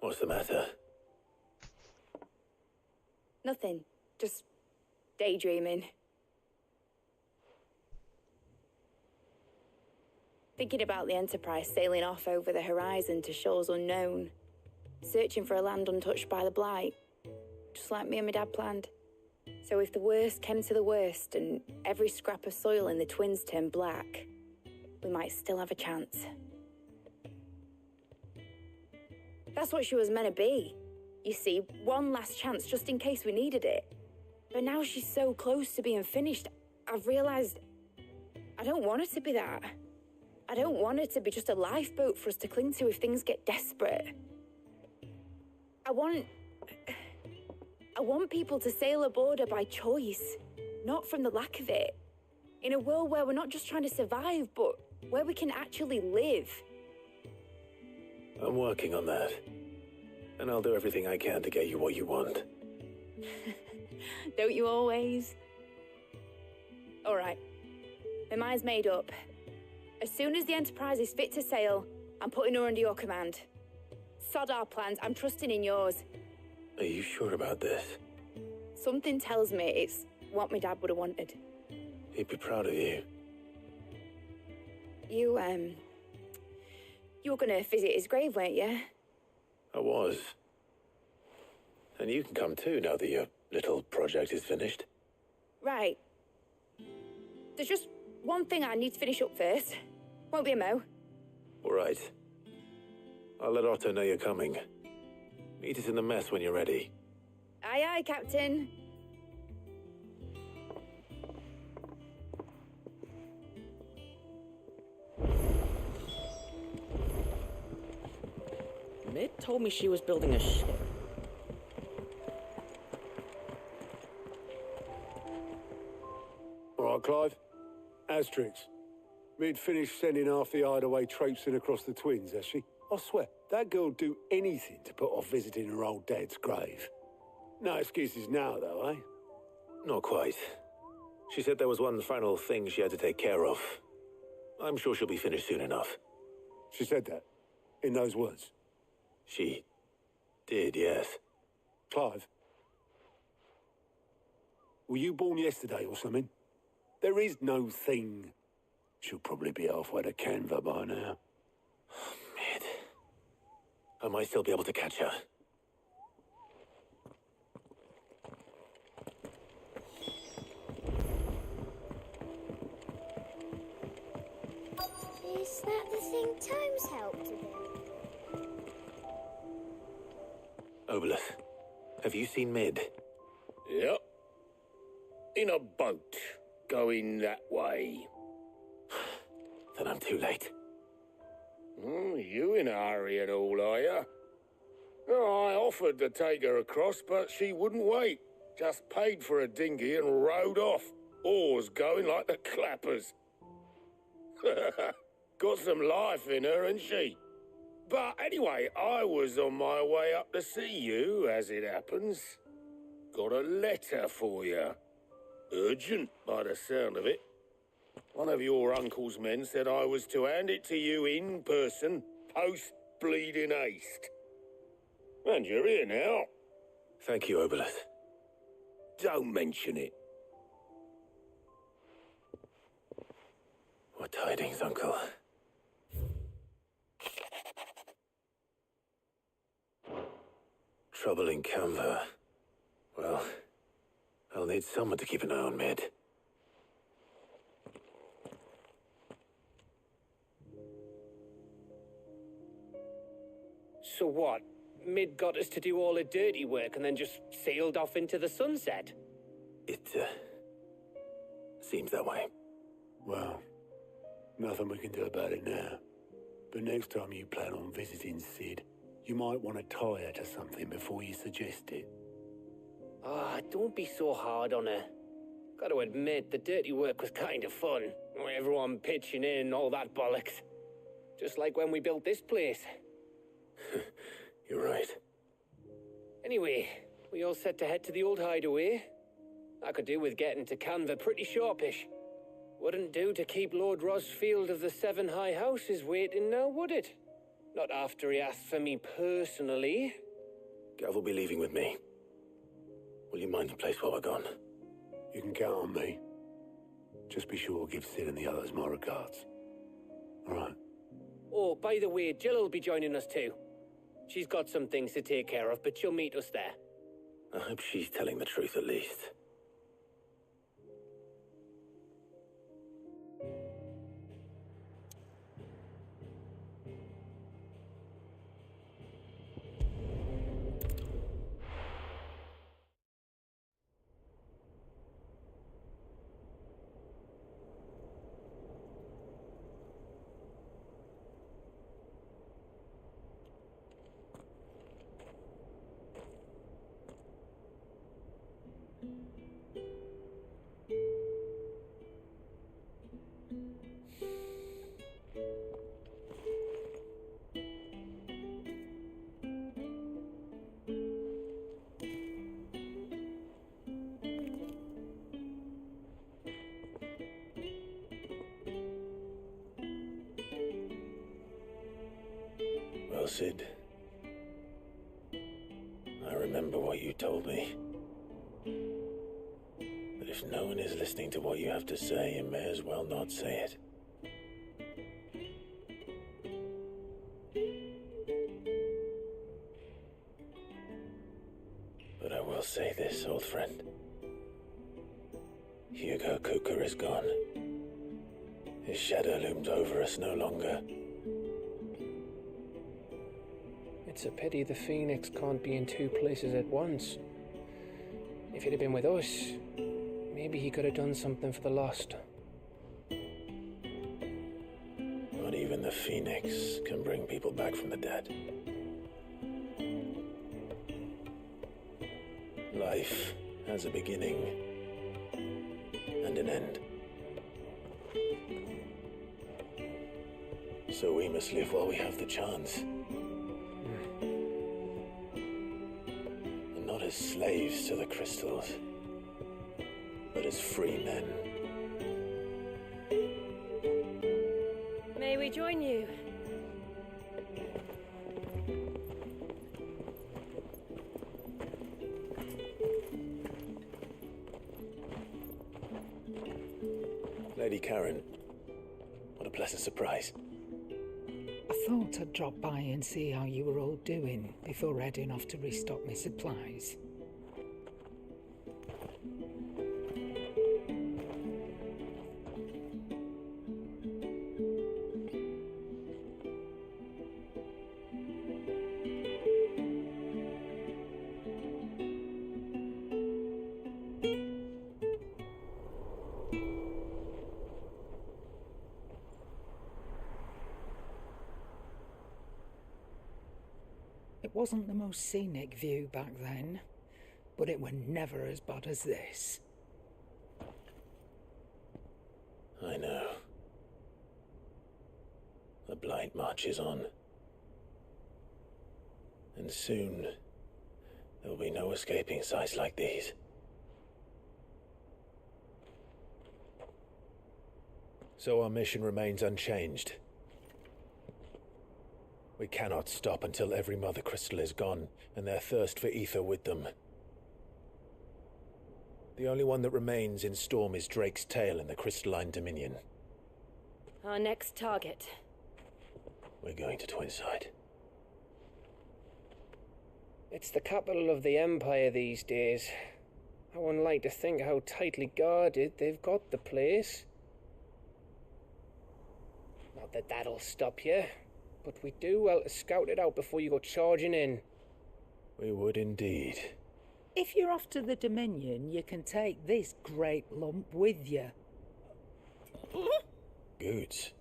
What's the matter? Nothing. Just daydreaming. Thinking about the Enterprise sailing off over the horizon to shores unknown. Searching for a land untouched by the Blight. Just like me and my dad planned. So if the worst came to the worst and every scrap of soil in the Twins turned black, we might still have a chance. That's what she was meant to be. You see, one last chance just in case we needed it. But now she's so close to being finished, I've realised I don't want her to be that. I don't want her to be just a lifeboat for us to cling to if things get desperate. I want people to sail aboard her by choice, not from the lack of it. In a world where we're not just trying to survive, but where we can actually live. I'm working on that. And I'll do everything I can to get you what you want. Don't you always? All right. My mind's made up. As soon as the Enterprise is fit to sail, I'm putting her under your command. Sod our plans, I'm trusting in yours. Are you sure about this? Something tells me it's what my dad would have wanted. He'd be proud of you. You were gonna visit his grave, weren't you? I was. And you can come too now that your little project is finished. Right. There's just one thing I need to finish up first. Won't be a mo. All right. I'll let Otto know you're coming. Meet us in the mess when you're ready. Aye, aye, Captain. Mid told me she was building a ship. All right, Clive. Asterix. Mid finished sending half the hideaway traipsing across the Twins, has she? I swear, that girl'd do anything to put off visiting her old dad's grave. No excuses now, though, eh? Not quite. She said there was one final thing she had to take care of. I'm sure she'll be finished soon enough. She said that? In those words? She did, yes. Clive? Were you born yesterday or something? There is no thing. She'll probably be halfway to Canva by now. Mid. I might still be able to catch her. Is that the thing Tomes helped to build? Obolus, have you seen Mid? Yep. In a boat, going that way. Then I'm too late. You in a hurry and all, are you? Oh, I offered to take her across, but she wouldn't wait. Just paid for a dinghy and rowed off. Oars going like the clappers. Got some life in her, ain't she? But anyway, I was on my way up to see you, as it happens. Got a letter for you. Urgent, by the sound of it. One of your uncle's men said I was to hand it to you in person, post-bleeding haste. And you're here now. Thank you, Obolus. Don't mention it. What tidings, Uncle? Trouble in Canva. Well, I'll need someone to keep an eye on Mid. So what? Mid got us to do all the dirty work and then just sailed off into the sunset? It, seems that way. Well, nothing we can do about it now. But next time you plan on visiting Sid, you might want to tie her to something before you suggest it. Ah, don't be so hard on her. Gotta admit, the dirty work was kind of fun. Everyone pitching in, all that bollocks. Just like when we built this place. You're right. Anyway, we all set to head to the old hideaway. I could do with getting to Canva pretty sharpish. Wouldn't do to keep Lord Rosfield of the Seven High Houses waiting now, would it? Not after he asked for me personally. Gav will be leaving with me. Will you mind the place while we're gone? You can count on me. Just be sure to give Sid and the others my regards. All right. Oh, by the way, Jill will be joining us too. She's got some things to take care of, but she'll meet us there. I hope she's telling the truth at least. Well, Sid, I remember what you told me. But if no one is listening to what you have to say, you may as well not say it. But I will say this, old friend. Hugo Cooker is gone. His shadow looms over us no longer. It's a pity the Phoenix can't be in two places at once. If he'd have been with us, maybe he could have done something for the lost. Not even the Phoenix can bring people back from the dead. Life has a beginning and an end. So we must live while we have the chance. And not as slaves to the crystals, but as free men. May we join you? Lady Karen, what a pleasant surprise. I thought I'd drop by and see how you were all doing before heading off to restock my supplies. It wasn't the most scenic view back then, but it were never as bad as this. I know. The blight marches on. And soon, there'll be no escaping sights like these. So our mission remains unchanged. We cannot stop until every Mother Crystal is gone, and their thirst for ether with them. The only one that remains in Storm is Drake's Tail in the Crystalline Dominion. Our next target. We're going to Twinside. It's the capital of the Empire these days. I wouldn't like to think how tightly guarded they've got the place. Not that that'll stop you, but we do well to scout it out before you go charging in. We would indeed. If you're off to the Dominion, you can take this great lump with you. Goods.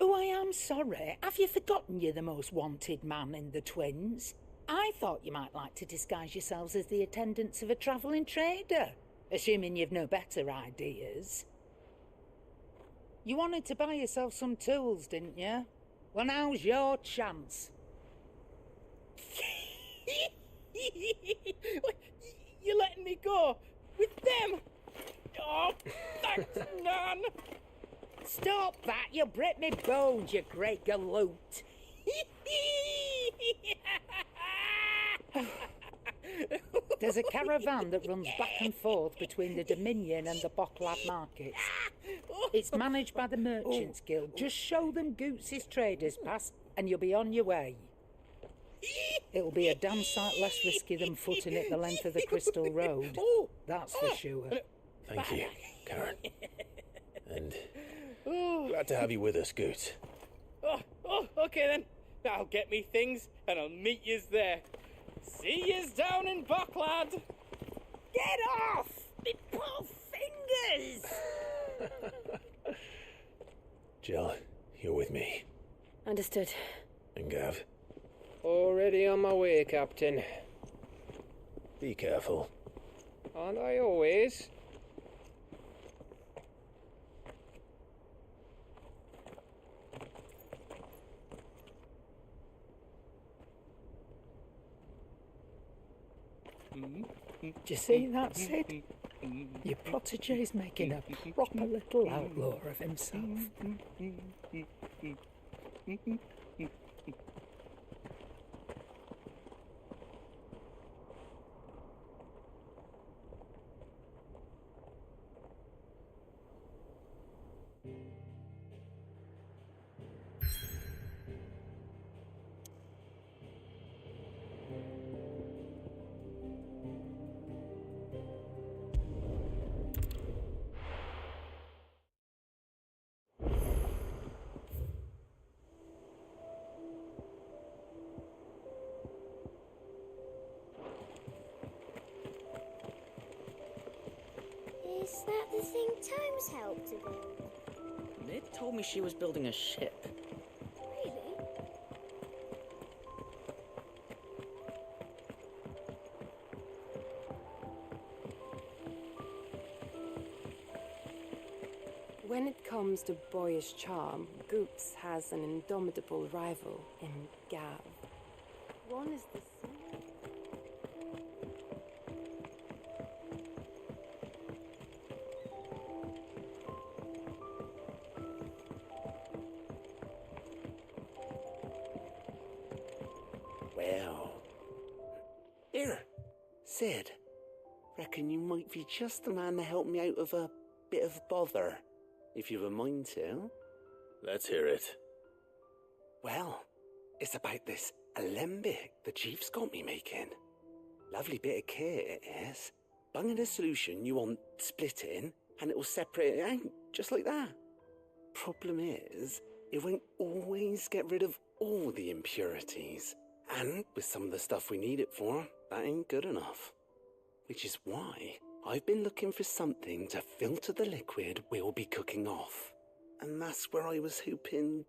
Oh, I am sorry. Have you forgotten you're the most wanted man in the Twins? I thought you might like to disguise yourselves as the attendants of a travelling trader, assuming you've no better ideas. You wanted to buy yourself some tools, didn't you? Well, now's your chance. You're letting me go with them? Oh, thanks, Nan. Stop that, you'll break me bones, you great galoot. There's a caravan that runs back and forth between the Dominion and the Bocklad markets. It's managed by the Merchants Guild. Just show them Goots' traders pass and you'll be on your way. It'll be a damn sight less risky than footing it the length of the Crystal Road. That's for sure. Thank you, Karen. And glad to have you with us, Goot. Okay then. I'll get me things and I'll meet yous there. See yous down in Bocklad. Get off! Me poor fingers! Jill, you're with me. Understood. And Gav, Already on my way, Captain. be careful. Aren't I always? Do you see that, Sid? Your protege's making a proper little outlaw of himself. Is that the thing Tomes helped to build? Mid told me she was building a ship. Really? When it comes to boyish charm, Goops has an indomitable rival in Gav. One is the same. Well. Here, Sid. Reckon you might be just the man to help me out of a bit of bother, if you've a mind to. Let's hear it. Well, it's about this alembic the chief's got me making. Lovely bit of kit it is. Bung in a solution you want splitting, and it will separate it out, just like that. Problem is, it won't always get rid of all the impurities. And with some of the stuff we need it for, that ain't good enough. Which is why I've been looking for something to filter the liquid we'll be cooking off. And that's where I was hoping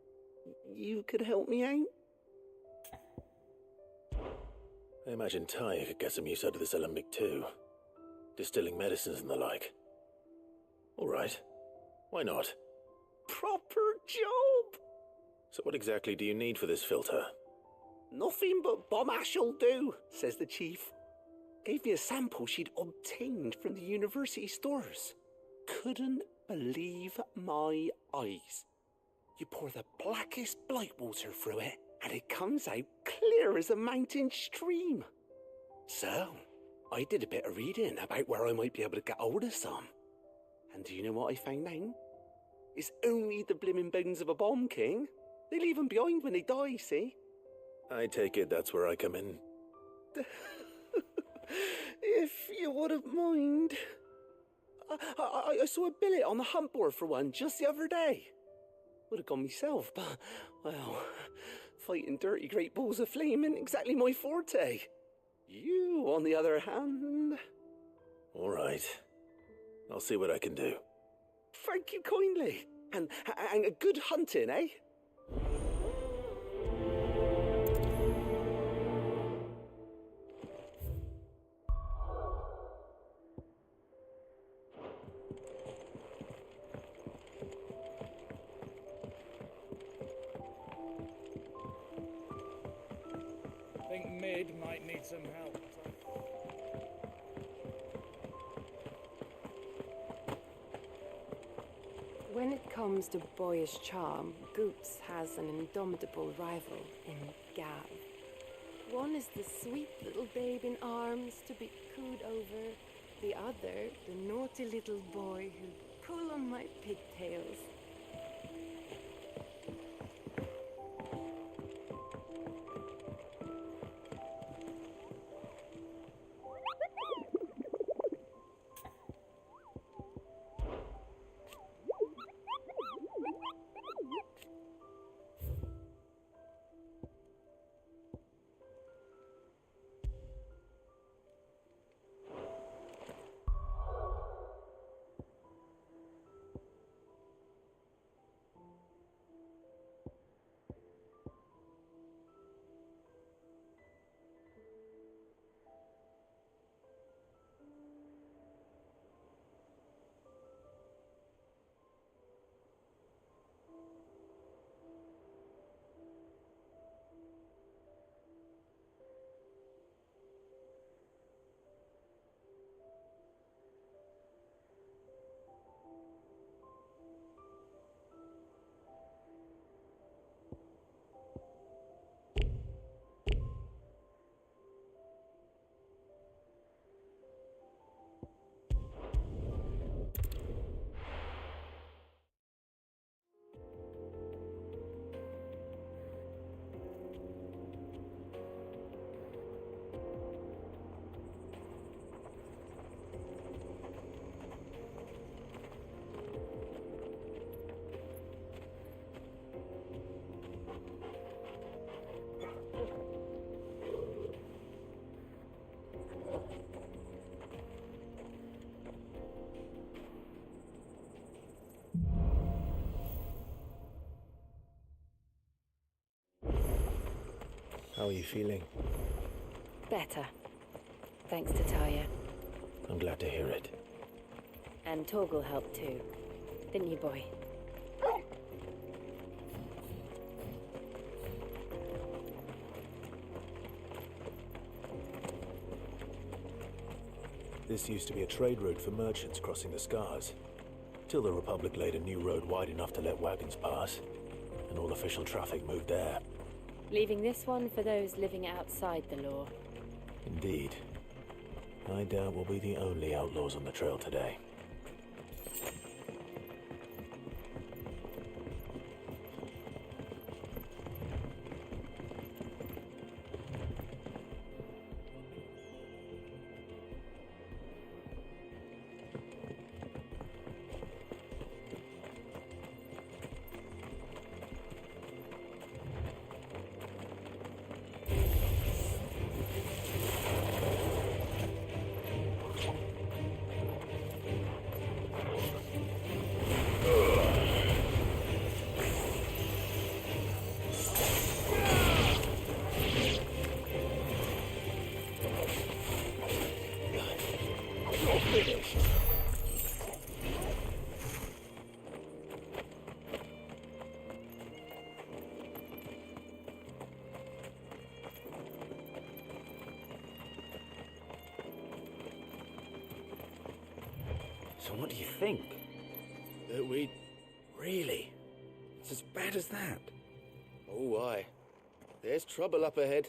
you could help me out. I imagine Ty could get some use out of this alembic too. Distilling medicines and the like. All right. Why not? Proper job! So what exactly do you need for this filter? Nothing but bomb ash'll do, says the chief. Gave me a sample she'd obtained from the university stores. Couldn't believe my eyes. You pour the blackest blight water through it, and it comes out clear as a mountain stream. So, I did a bit of reading about where I might be able to get hold of some. And do you know what I found out? It's only the blimmin' bones of a bomb king. They leave them behind when they die, see? I take it that's where I come in. If you wouldn't mind. I saw a billet on the hunt board for one just the other day. Would have gone myself, but, well, fighting dirty great balls of flame ain't exactly my forte. You, on the other hand... All right. I'll see what I can do. Thank you kindly. And a good hunting, eh? I think Mid might need some help. When it comes to boyish charm, Goops has an indomitable rival in Gav. One is the sweet little babe in arms to be cooed over. The other, the naughty little boy who'd pull on my pigtails. How are you feeling? Better. Thanks to Taya. I'm glad to hear it. And Torgal helped too. Didn't you, boy? This used to be a trade route for merchants crossing the Scars, till the Republic laid a new road wide enough to let wagons pass, and all official traffic moved there. Leaving this one for those living outside the law. Indeed. I doubt we'll be the only outlaws on the trail today. So what do you think? That we... Really? It's as bad as that? Oh, aye. There's trouble up ahead.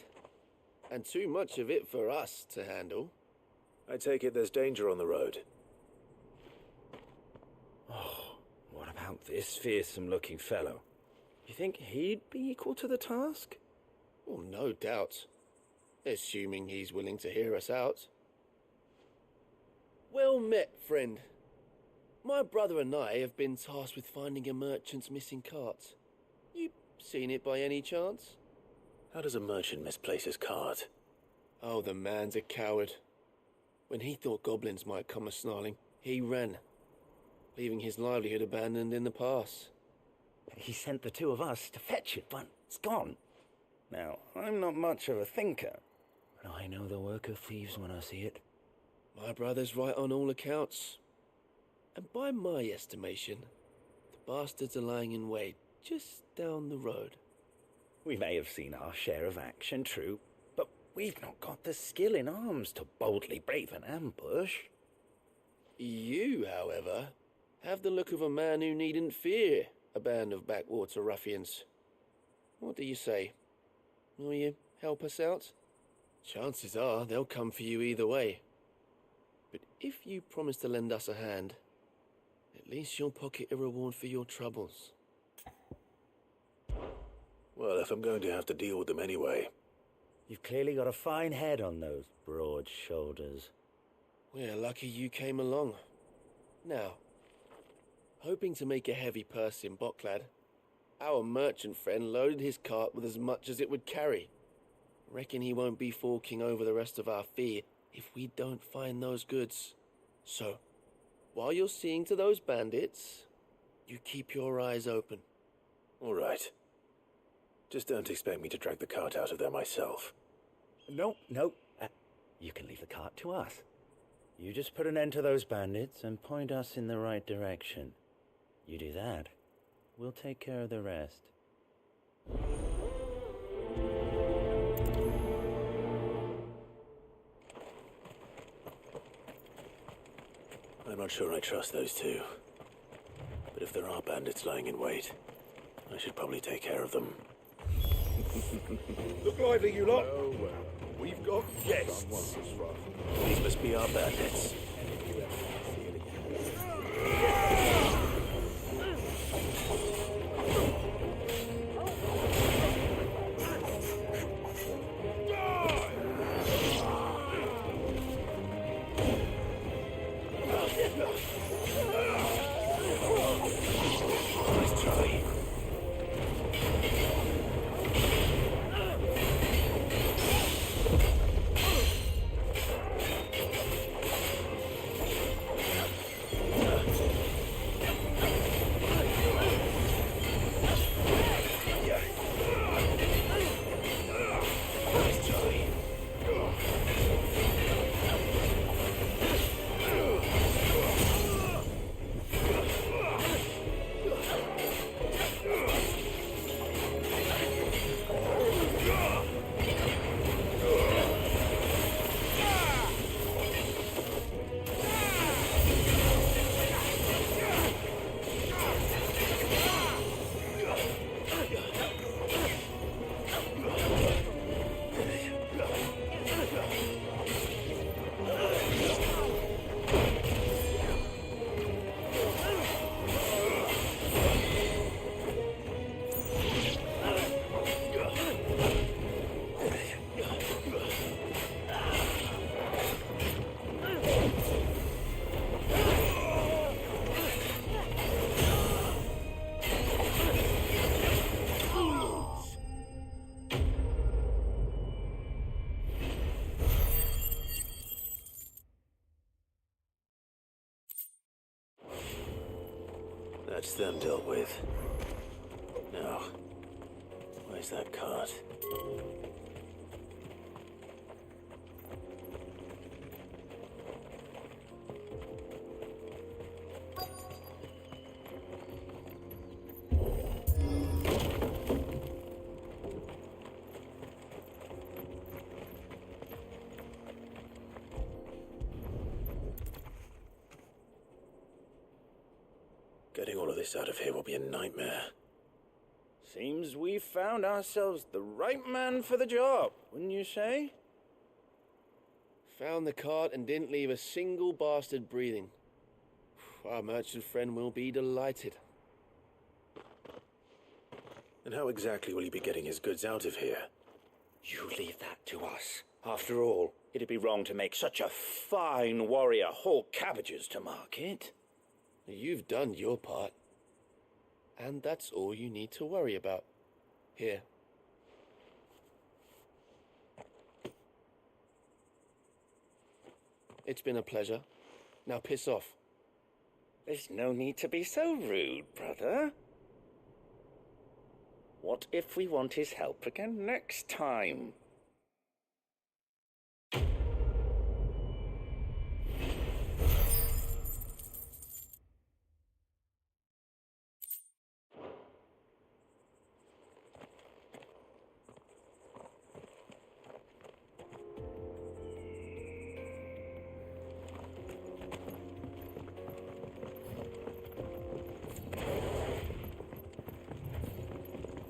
And too much of it for us to handle. I take it there's danger on the road. Oh, what about this fearsome-looking fellow? You think he'd be equal to the task? Oh, no doubt. Assuming he's willing to hear us out. Well met, friend. My brother and I have been tasked with finding a merchant's missing cart. You seen it by any chance? How does a merchant misplace his cart? Oh, the man's a coward. When he thought goblins might come a-snarling, he ran, leaving his livelihood abandoned in the pass. He sent the two of us to fetch it, but it's gone. Now, I'm not much of a thinker, but I know the work of thieves when I see it. My brother's right on all accounts. And by my estimation, the bastards are lying in wait just down the road. We may have seen our share of action, true, but we've not got the skill in arms to boldly brave an ambush. You, however, Have the look of a man who needn't fear a band of backwater ruffians. What do you say? Will you help us out? Chances are they'll come for you either way. But if you promise to lend us a hand, at least you'll pocket a reward for your troubles. Well, if I'm going to have to deal with them anyway. You've clearly got a fine head on those broad shoulders. We're lucky you came along. Now, hoping to make a heavy purse in Bocklad, our merchant friend loaded his cart with as much as it would carry. Reckon he won't be forking over the rest of our fee if we don't find those goods. So, while you're seeing to those bandits, you keep your eyes open. All right. Just don't expect me to drag the cart out of there myself. No. You can leave the cart to us. You just put an end to those bandits and point us in the right direction. You do that, we'll take care of the rest. I'm not sure I trust those two. But if there are bandits lying in wait, I should probably take care of them. Look lively, you lot. We've got guests. These must be our bandits. That's them dealt with. Now, where's that cart? Getting all of this out of here will be a nightmare. Seems we've found ourselves the right man for the job, wouldn't you say? Found the cart and didn't leave a single bastard breathing. Our merchant friend will be delighted. And how exactly will he be getting his goods out of here? You leave that to us. After all, it'd be wrong to make such a fine warrior haul cabbages to market. You've done your part. And that's all you need to worry about. Here. It's been a pleasure. Now piss off. There's no need to be so rude, brother. What if we want his help again next time?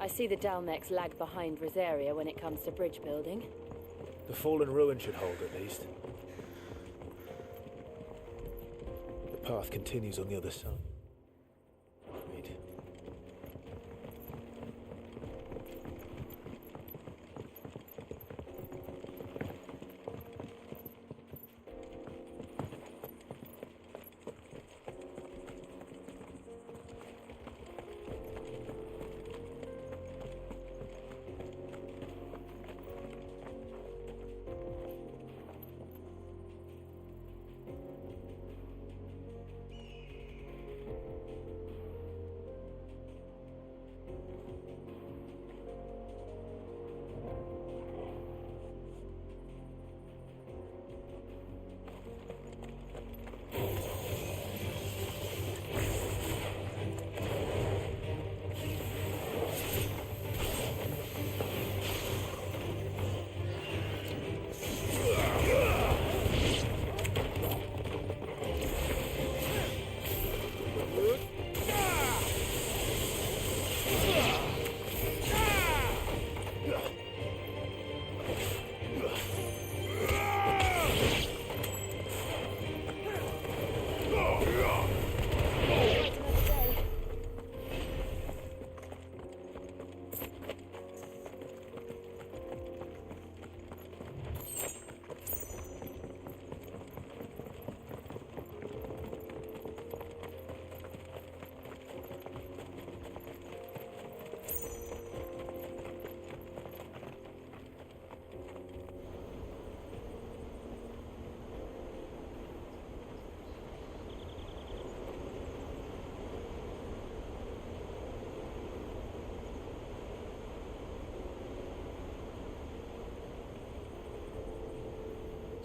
I see the Dalmex lag behind Rosaria when it comes to bridge building. The fallen ruin should hold, at least. The path continues on the other side. Wait.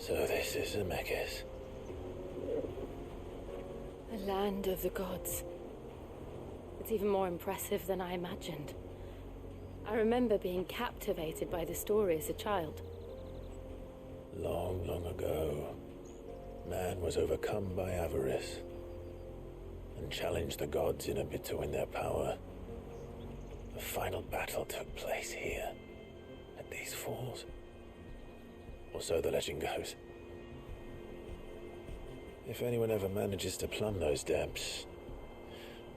So this is Zemeckis. The land of the gods. It's even more impressive than I imagined. I remember being captivated by the story as a child. Long, long ago, man was overcome by avarice and challenged the gods in a bid to win their power. The final battle took place here, at these falls. Or so the legend goes. If anyone ever manages to plumb those depths,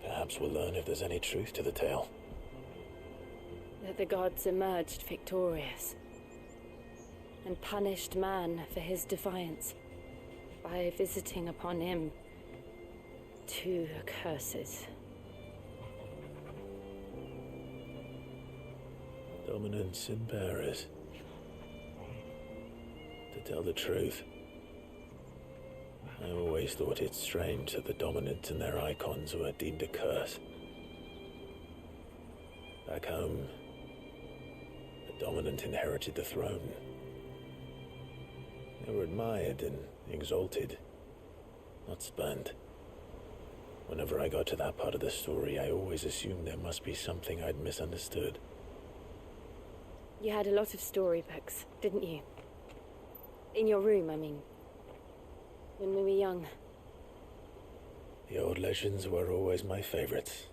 perhaps we'll learn if there's any truth to the tale. That the gods emerged victorious and punished man for his defiance by visiting upon him 2 curses. Dominance and bearers. To tell the truth, I always thought it strange that the dominant and their icons were deemed a curse. Back home, the dominant inherited the throne. They were admired and exalted, not spurned. Whenever I got to that part of the story, I always assumed there must be something I'd misunderstood. You had a lot of storybooks, didn't you? In your room, I mean. When we were young. The old legends were always my favorites.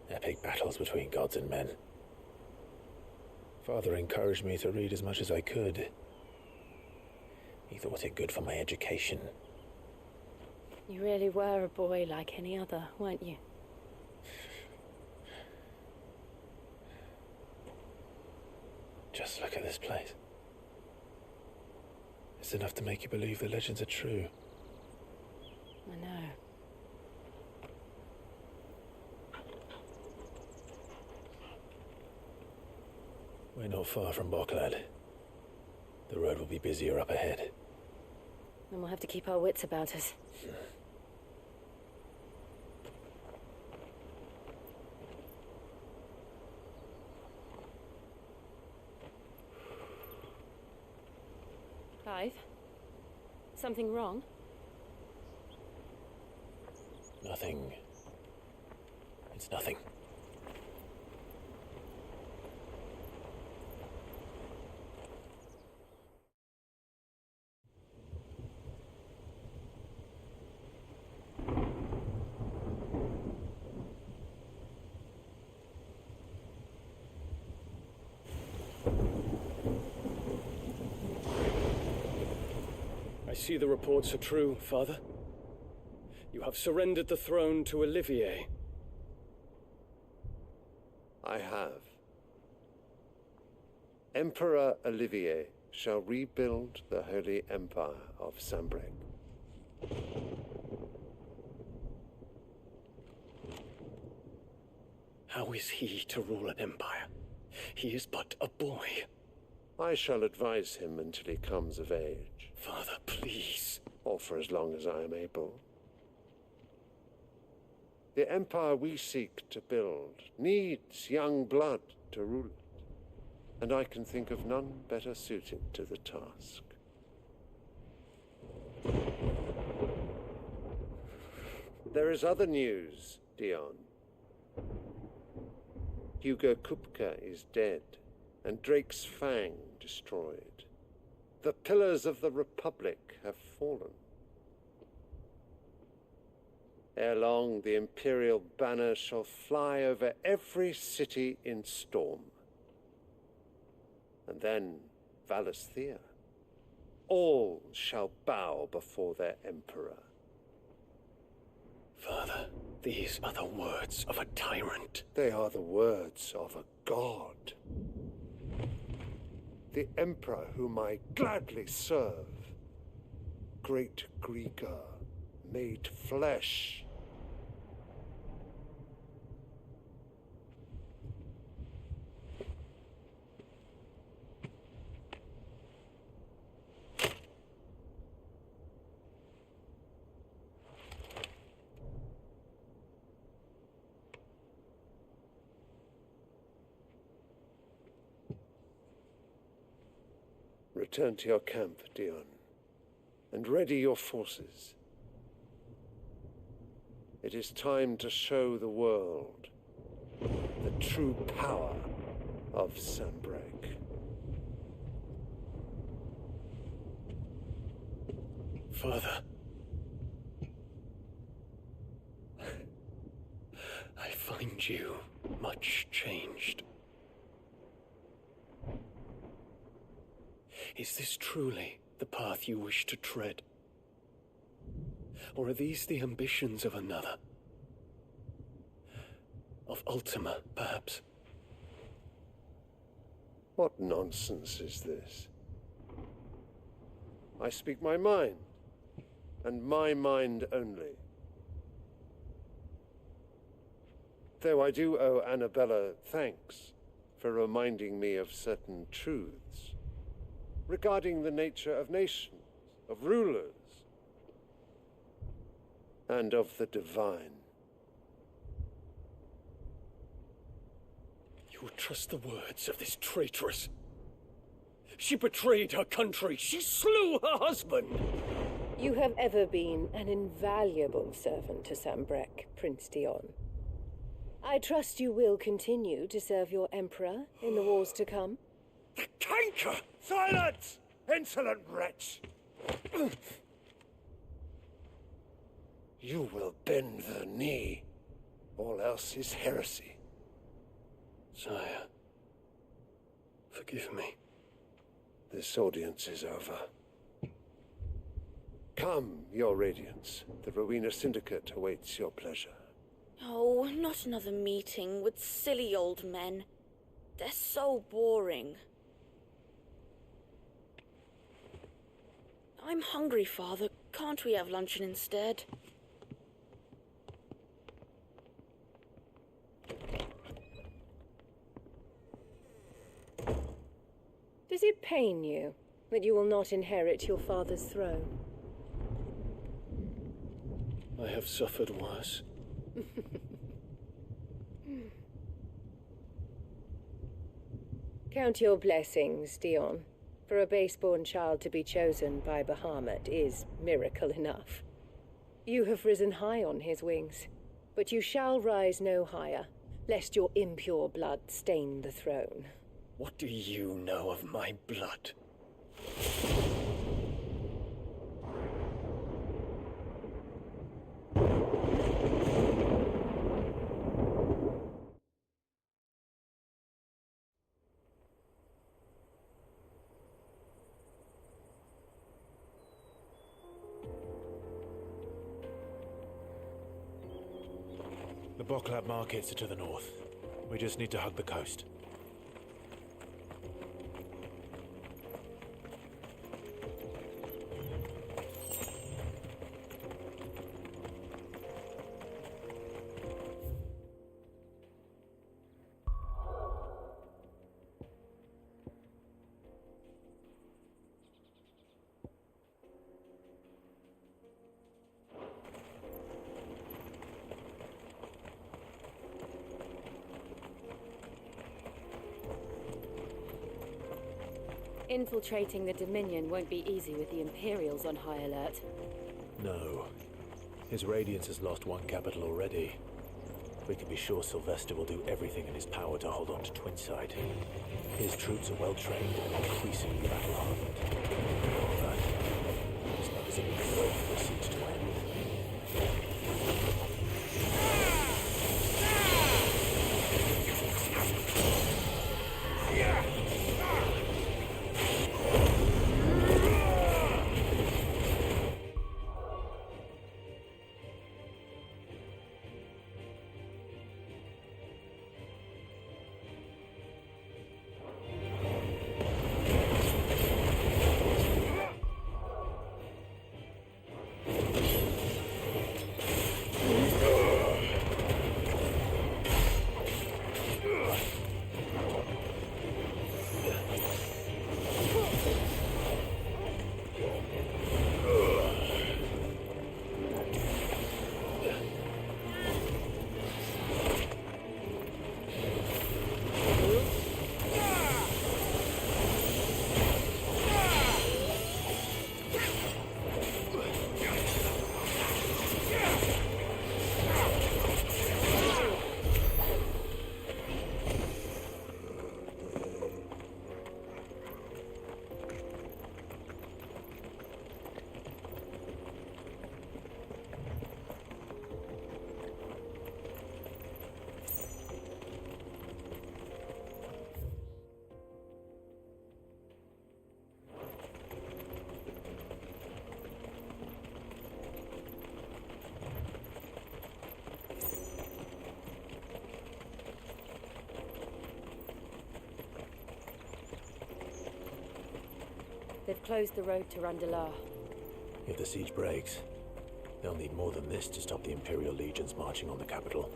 Epic battles between gods and men. Father encouraged me to read as much as I could. He thought it good for my education. You really were a boy like any other, weren't you? Just look at this place. It's enough to make you believe the legends are true. I know. We're not far from Bocklad. The road will be busier up ahead. Then we'll have to keep our wits about us. Clive? Something wrong? Nothing. It's nothing. see the reports are true, Father? You have surrendered the throne to Olivier. I have. Emperor Olivier shall rebuild the Holy Empire of Sambrec. How is he to rule an empire? He is but a boy. I shall advise him until he comes of age. Father, please. Or for as long as I am able. The empire we seek to build needs young blood to rule it, and I can think of none better suited to the task. There is other news, Dion. Hugo Kupka is dead, and Drake's Fang destroyed. The pillars of the Republic have fallen. Ere long, the Imperial banner shall fly over every city in Storm. And then Valisthea. All shall bow before their Emperor. Father, these are the words of a tyrant. They are the words of a god. The Emperor whom I gladly serve. Great Grieger, made flesh. Return to your camp, Dion, and ready your forces. It is time to show the world the true power of Sambrec. Father. I find you much changed. Is this truly the path you wish to tread? Or are these the ambitions of another? Of Ultima, perhaps? What nonsense is this? I speak my mind, and my mind only. Though I do owe Annabella thanks for reminding me of certain truths regarding the nature of nations, of rulers, and of the divine. You would trust the words of this traitress? She betrayed her country. She slew her husband. You have ever been an invaluable servant to Sambrec, Prince Dion. I trust you will continue to serve your Emperor in the wars to come. The canker! Silence! Insolent wretch! You will bend the knee. All else is heresy. Sire, forgive me. This audience is over. Come, your Radiance. The Rowena Syndicate awaits your pleasure. Oh, not another meeting with silly old men. They're so boring. I'm hungry, Father. Can't we have luncheon instead? Does it pain you that you will not inherit your father's throne? I have suffered worse. Count your blessings, Dion. For a base-born child to be chosen by Bahamut is miracle enough. You have risen high on his wings, but you shall rise no higher, lest your impure blood stain the throne. What do you know of my blood? Boklab markets are to the north. We just need to hug the coast. Infiltrating the Dominion won't be easy with the Imperials on high alert. No. His Radiance has lost one capital already. We can be sure Sylvester will do everything in his power to hold on to Twinside. His troops are well trained and increasingly battle-hardened. But as long as it can wait for the siege to end. They've closed the road to Randalar. If the siege breaks, they'll need more than this to stop the Imperial legions marching on the capital.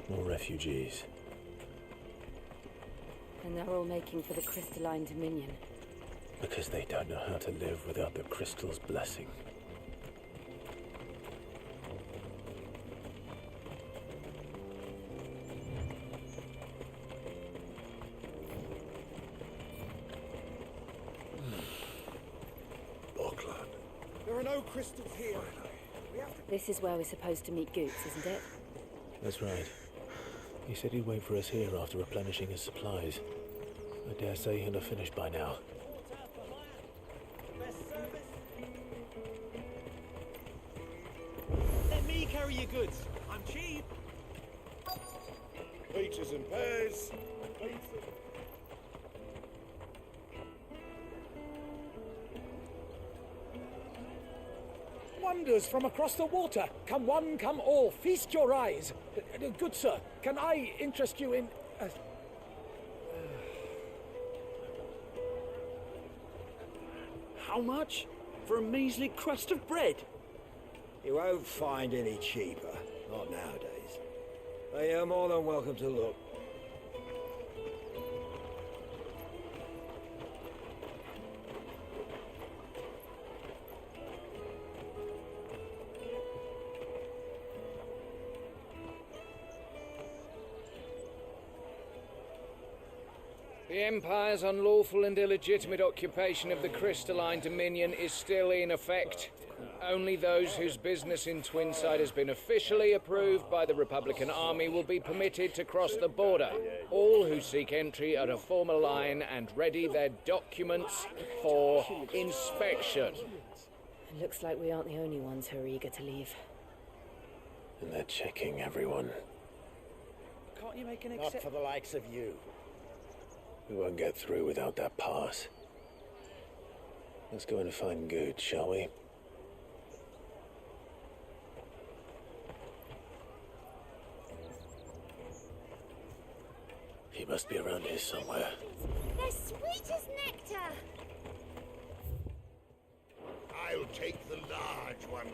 More refugees. And they're all making for the Crystalline Dominion. Because they don't know how to live without the crystal's blessing. Boklad. There are no crystals here. This is where we're supposed to meet Goots, isn't it? That's right. He said he'd wait for us here after replenishing his supplies. I dare say he'll have finished by now. Let me carry your goods. I'm cheap. Peaches and pears. Wonders from across the water. Come one, come all. Feast your eyes. Good sir, can I interest you in... How much? For a measly crust of bread? You won't find any cheaper. Not nowadays. But you're more than welcome to look. The Empire's unlawful and illegitimate occupation of the Crystalline Dominion is still in effect. Only those whose business in Twinside has been officially approved by the Republican Army will be permitted to cross the border. All who seek entry are to form a line and ready their documents for inspection. It looks like we aren't the only ones who are eager to leave. And they're checking everyone. Can't you make an exception? Not for the likes of you. We won't get through without that pass. Let's go in and find Good, shall we? He must be around here somewhere. They're sweet as nectar. I'll take the large one.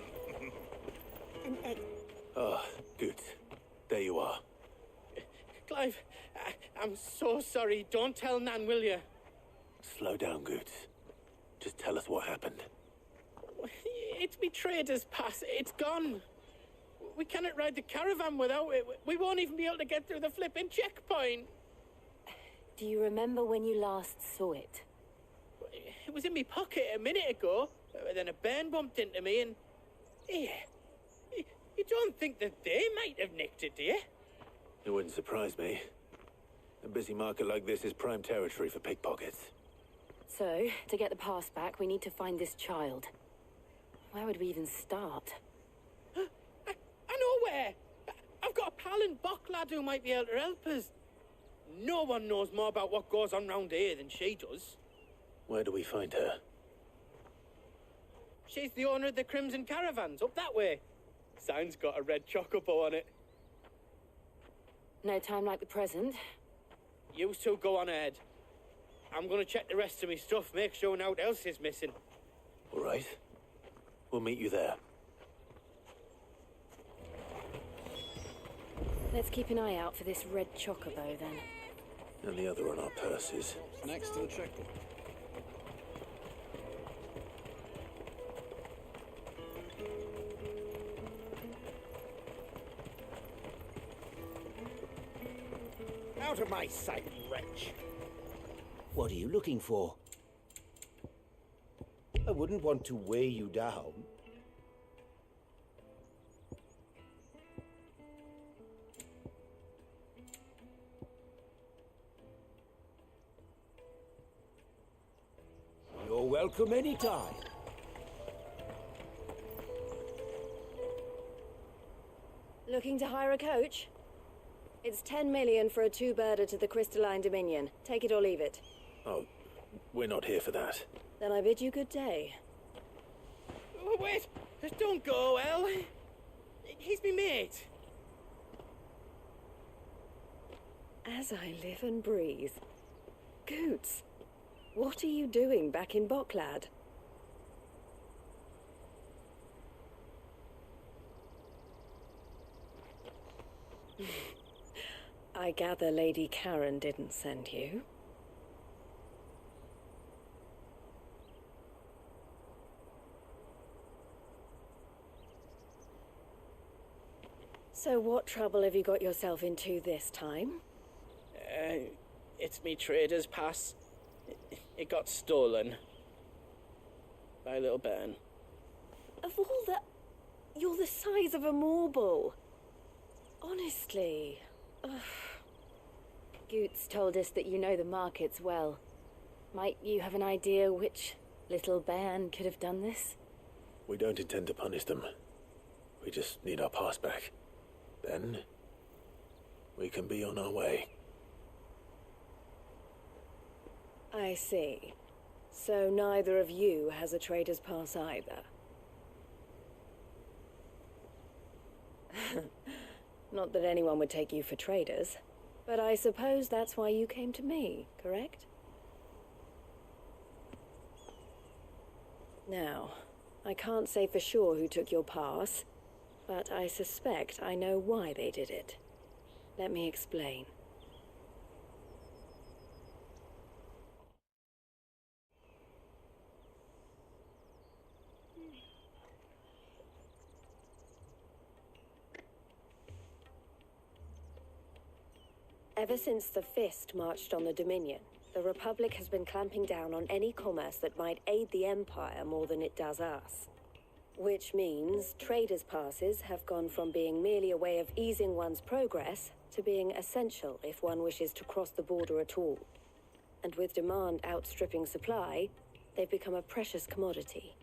An egg. Ah, Good. There you are. Clive, I'm so sorry. Don't tell Nan, will you? Slow down, Good. Just tell us what happened. It's me trader's pass. It's gone. We cannot ride the caravan without it. We won't even be able to get through the flipping checkpoint. Do you remember when you last saw it? It was in my pocket a minute ago. Then a bairn bumped into me and... Yeah. You don't think that they might have nicked it, do you? It wouldn't surprise me. A busy market like this is prime territory for pickpockets. So, to get the pass back, we need to find this child. Where would we even start? I know where! I've got a pal in Bocklad who might be able to help us. No one knows more about what goes on round here than she does. Where do we find her? She's the owner of the Crimson Caravans, up that way. Sign's got a red chocobo on it. No time like the present. You two go on ahead. I'm gonna check the rest of my stuff, make sure nothing else is missing. All right. We'll meet you there. Let's keep an eye out for this red chocobo, then. And the other on our purses. Next to the checkbook. Out of my sight, wretch. What are you looking for? I wouldn't want to weigh you down. You're welcome anytime. Looking to hire a coach? It's 10 million for a two-birder to the Crystalline Dominion. Take it or leave it. Oh, we're not here for that. Then I bid you good day. Oh, wait! Don't go, El. He's me mate. As I live and breathe. Goots, what are you doing back in Bocklad? I gather Lady Karen didn't send you. So what trouble have you got yourself into this time? It's me trader's pass. It got stolen. By a little bairn. Of all the... You're the size of a marble. Honestly. Ugh. Goots told us that you know the markets well. Might you have an idea which little bairn could have done this? We don't intend to punish them. We just need our pass back. Then, we can be on our way. I see. So neither of you has a trader's pass either. Not that anyone would take you for traders, but I suppose that's why you came to me, correct? Now, I can't say for sure who took your pass, but I suspect I know why they did it. Let me explain. Ever since the Fist marched on the Dominion, the Republic has been clamping down on any commerce that might aid the Empire more than it does us. Which means traders' passes have gone from being merely a way of easing one's progress to being essential if one wishes to cross the border at all. And with demand outstripping supply, they've become a precious commodity,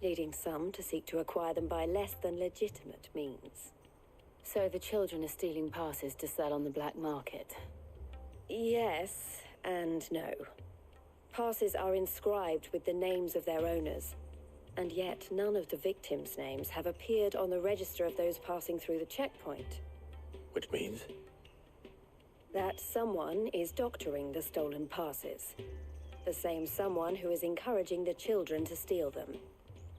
leading some to seek to acquire them by less than legitimate means. So the children are stealing passes to sell on the black market? Yes and no. Passes are inscribed with the names of their owners, and yet none of the victims' names have appeared on the register of those passing through the checkpoint. Which means? That someone is doctoring the stolen passes. The same someone who is encouraging the children to steal them.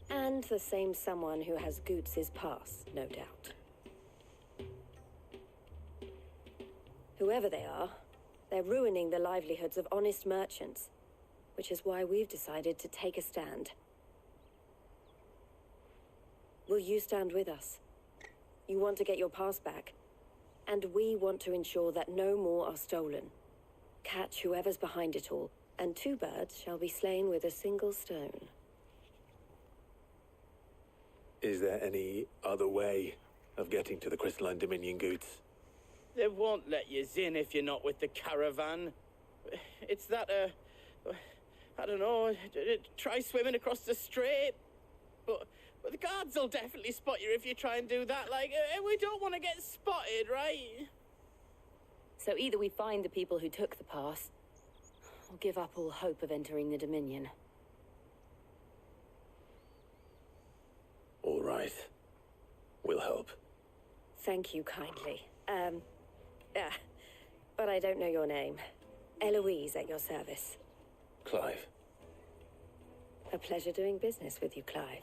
And the same someone who has Goots's pass, no doubt. Whoever they are, they're ruining the livelihoods of honest merchants, which is why we've decided to take a stand. Will you stand with us? You want to get your pass back, and we want to ensure that no more are stolen. Catch whoever's behind it all, and 2 birds shall be slain with a single stone. Is there any other way of getting to the Crystalline Dominion Goods? They won't let you in if you're not with the caravan. It's that, I don't know, try swimming across the strait. But the guards will definitely spot you if you try and do that. Like, we don't want to get spotted, right? So either we find the people who took the pass, or give up all hope of entering the Dominion. All right. We'll help. Thank you kindly. But I don't know your name. Eloise at your service. Clive. A pleasure doing business with you, Clive.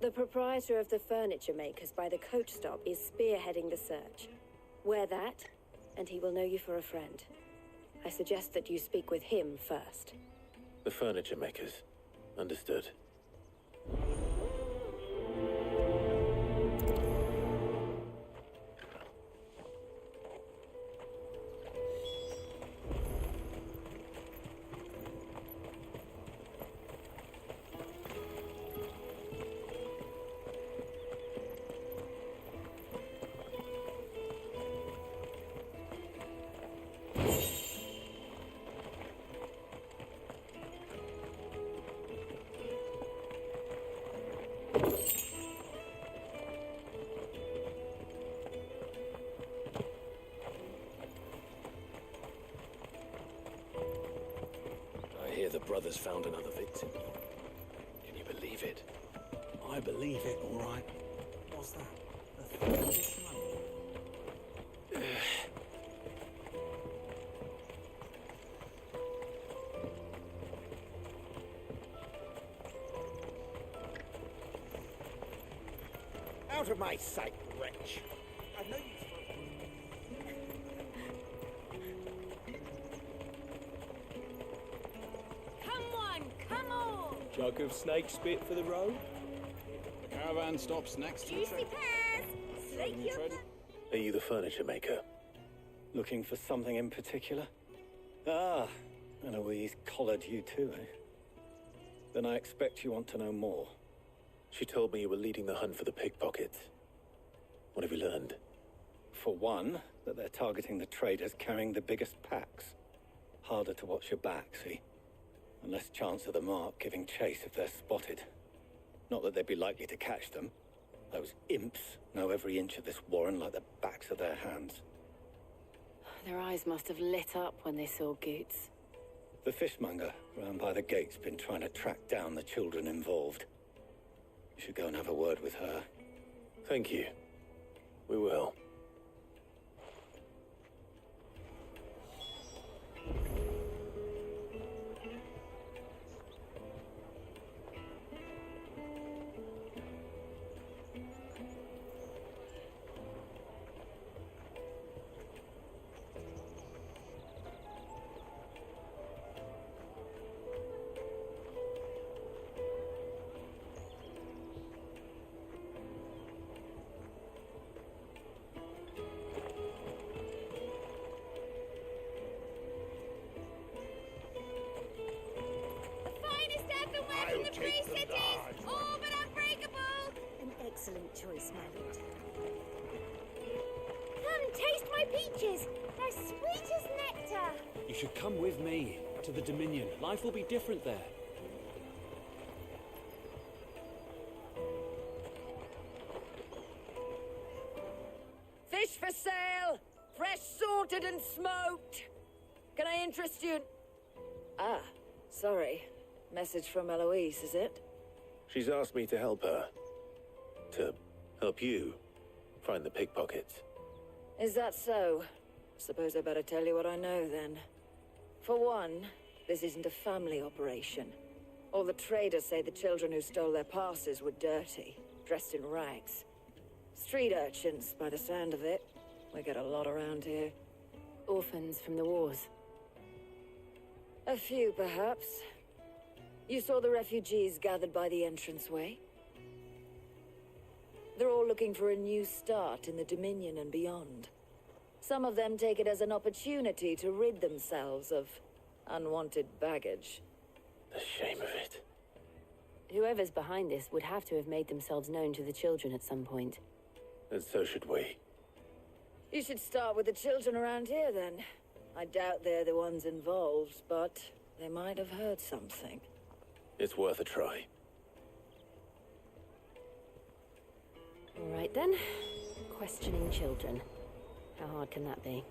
The proprietor of the furniture makers by the coach stop is spearheading the search. Wear that, and he will know you for a friend. I suggest that you speak with him first. The furniture makers. Understood. The brothers found another victim. Can you believe it? I believe it, all right. What's that? A third of this money? Out of my sight, wretch. I've no use for Jug of snake spit for the road? The caravan stops next to the train. Are you the furniture maker? Looking for something in particular? Ah, Eloise collared you too, eh? Then I expect you want to know more. She told me you were leading the hunt for the pickpockets. What have you learned? For one, that they're targeting the traders carrying the biggest packs. Harder to watch your back, see? And less chance of the mark giving chase if they're spotted. Not that they'd be likely to catch them. Those imps know every inch of this warren like the backs of their hands. Their eyes must have lit up when they saw Goots. The fishmonger round by the gate's been trying to track down the children involved. You should go and have a word with her. Thank you. We will. anywhere from the free cities! All but unbreakable! An excellent choice, my lord. Come, taste my peaches! They're sweet as nectar! You should come with me to the Dominion. Life will be different there. Fish for sale! Fresh sorted and smoked! Can I interest you? Ah, sorry. Message from Eloise, is it? She's asked me to help her. To help you find the pickpockets. Is that so? Suppose I better tell you what I know then. For one, this isn't a family operation. All the traders say the children who stole their passes were dirty, dressed in rags. Street urchins, by the sound of it. We get a lot around here. Orphans from the wars. A few, perhaps. You saw the refugees gathered by the entranceway? They're all looking for a new start in the Dominion and beyond. Some of them take it as an opportunity to rid themselves of unwanted baggage. The shame of it. Whoever's behind this would have to have made themselves known to the children at some point. And so should we. You should start with the children around here, then. I doubt they're the ones involved, but they might have heard something. It's worth a try. All right, then. Questioning children. How hard can that be?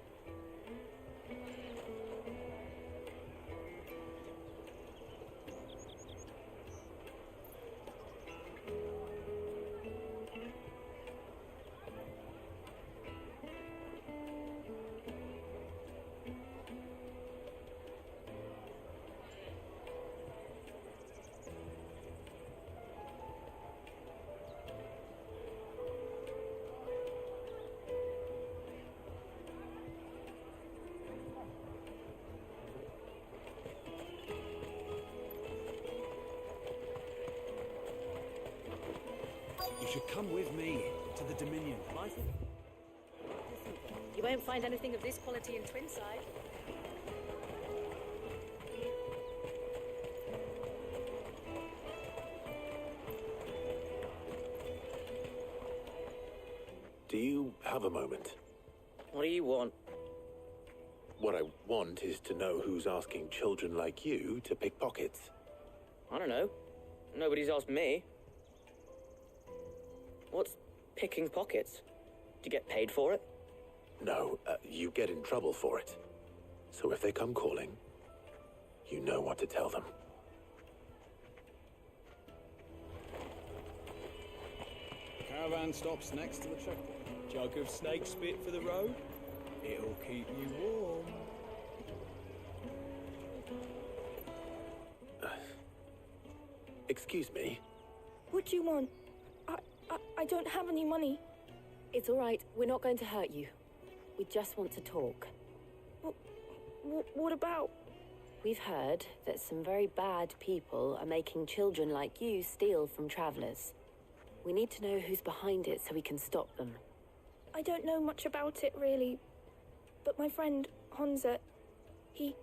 You should come with me to the Dominion. Life. You won't find anything of this quality in Twinside. Do you have a moment? What do you want? What I want is to know who's asking children like you to pick pockets. I don't know. Nobody's asked me. What's picking pockets? Do you get paid for it? No, you get in trouble for it. So if they come calling, you know what to tell them. The caravan stops next to the checkpoint. Jug of snake spit for the road? It'll keep you warm. Excuse me? What do you want? I don't have any money. It's all right. We're not going to hurt you. We just want to talk. What about? We've heard that some very bad people are making children like you steal from travelers. We need to know who's behind it so we can stop them. I don't know much about it, really. But my friend, Honza, he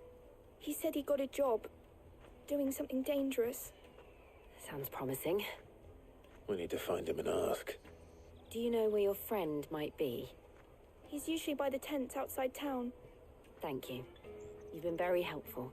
said he got a job doing something dangerous. Sounds promising. We need to find him and ask. Do you know where your friend might be? He's usually by the tents outside town. Thank you. You've been very helpful.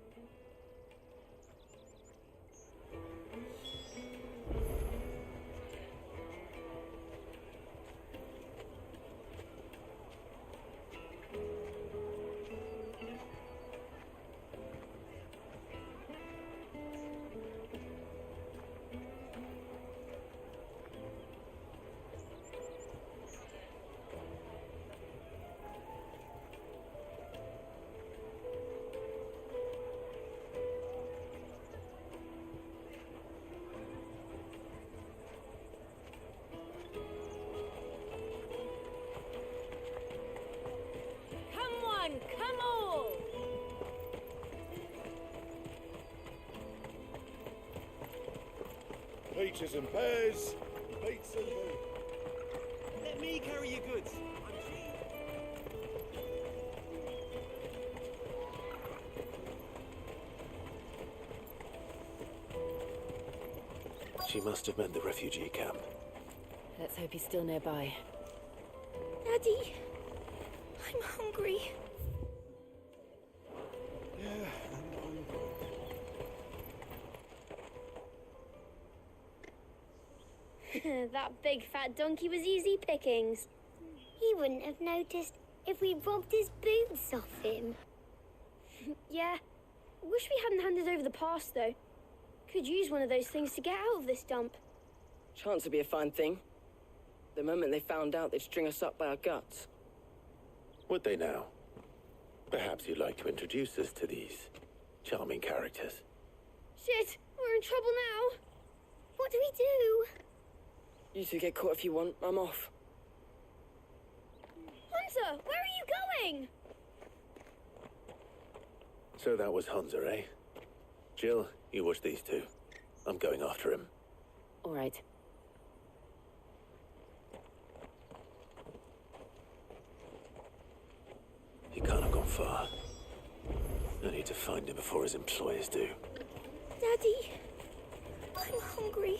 Come all! Peaches and pears, beets and beans. Let me carry your goods. I'm cheap. She must have meant the refugee camp. Let's hope he's still nearby. Daddy, I'm hungry. Yeah, and That big fat donkey was easy pickings. He wouldn't have noticed if we robbed his boots off him. Yeah. Wish we hadn't handed over the pass, though. Could use one of those things to get out of this dump. Chance would be a fine thing. The moment they found out, they'd string us up by our guts. Would they now? Perhaps you'd like to introduce us to these charming characters. Shit, we're in trouble now. What do we do? You two get caught if you want. I'm off. Hunter, where are you going? So that was Hunter, eh? Jill, you watch these two. I'm going after him. All right. He can't have gone far. I need to find him before his employers do. Daddy, I'm hungry.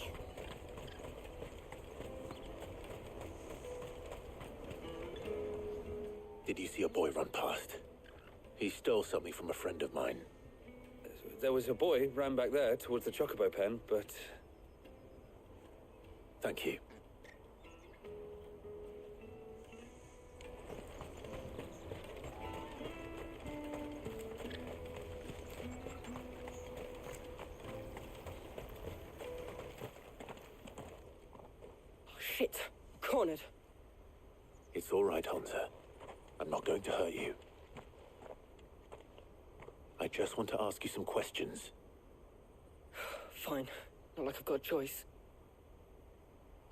Did you see a boy run past? He stole something from a friend of mine. There was a boy ran back there towards the chocobo pen, but... Thank you. Oh, shit. Cornered. It's all right, Hunter. I'm not going to hurt you. I just want to ask you some questions. Fine. Not like I've got a choice.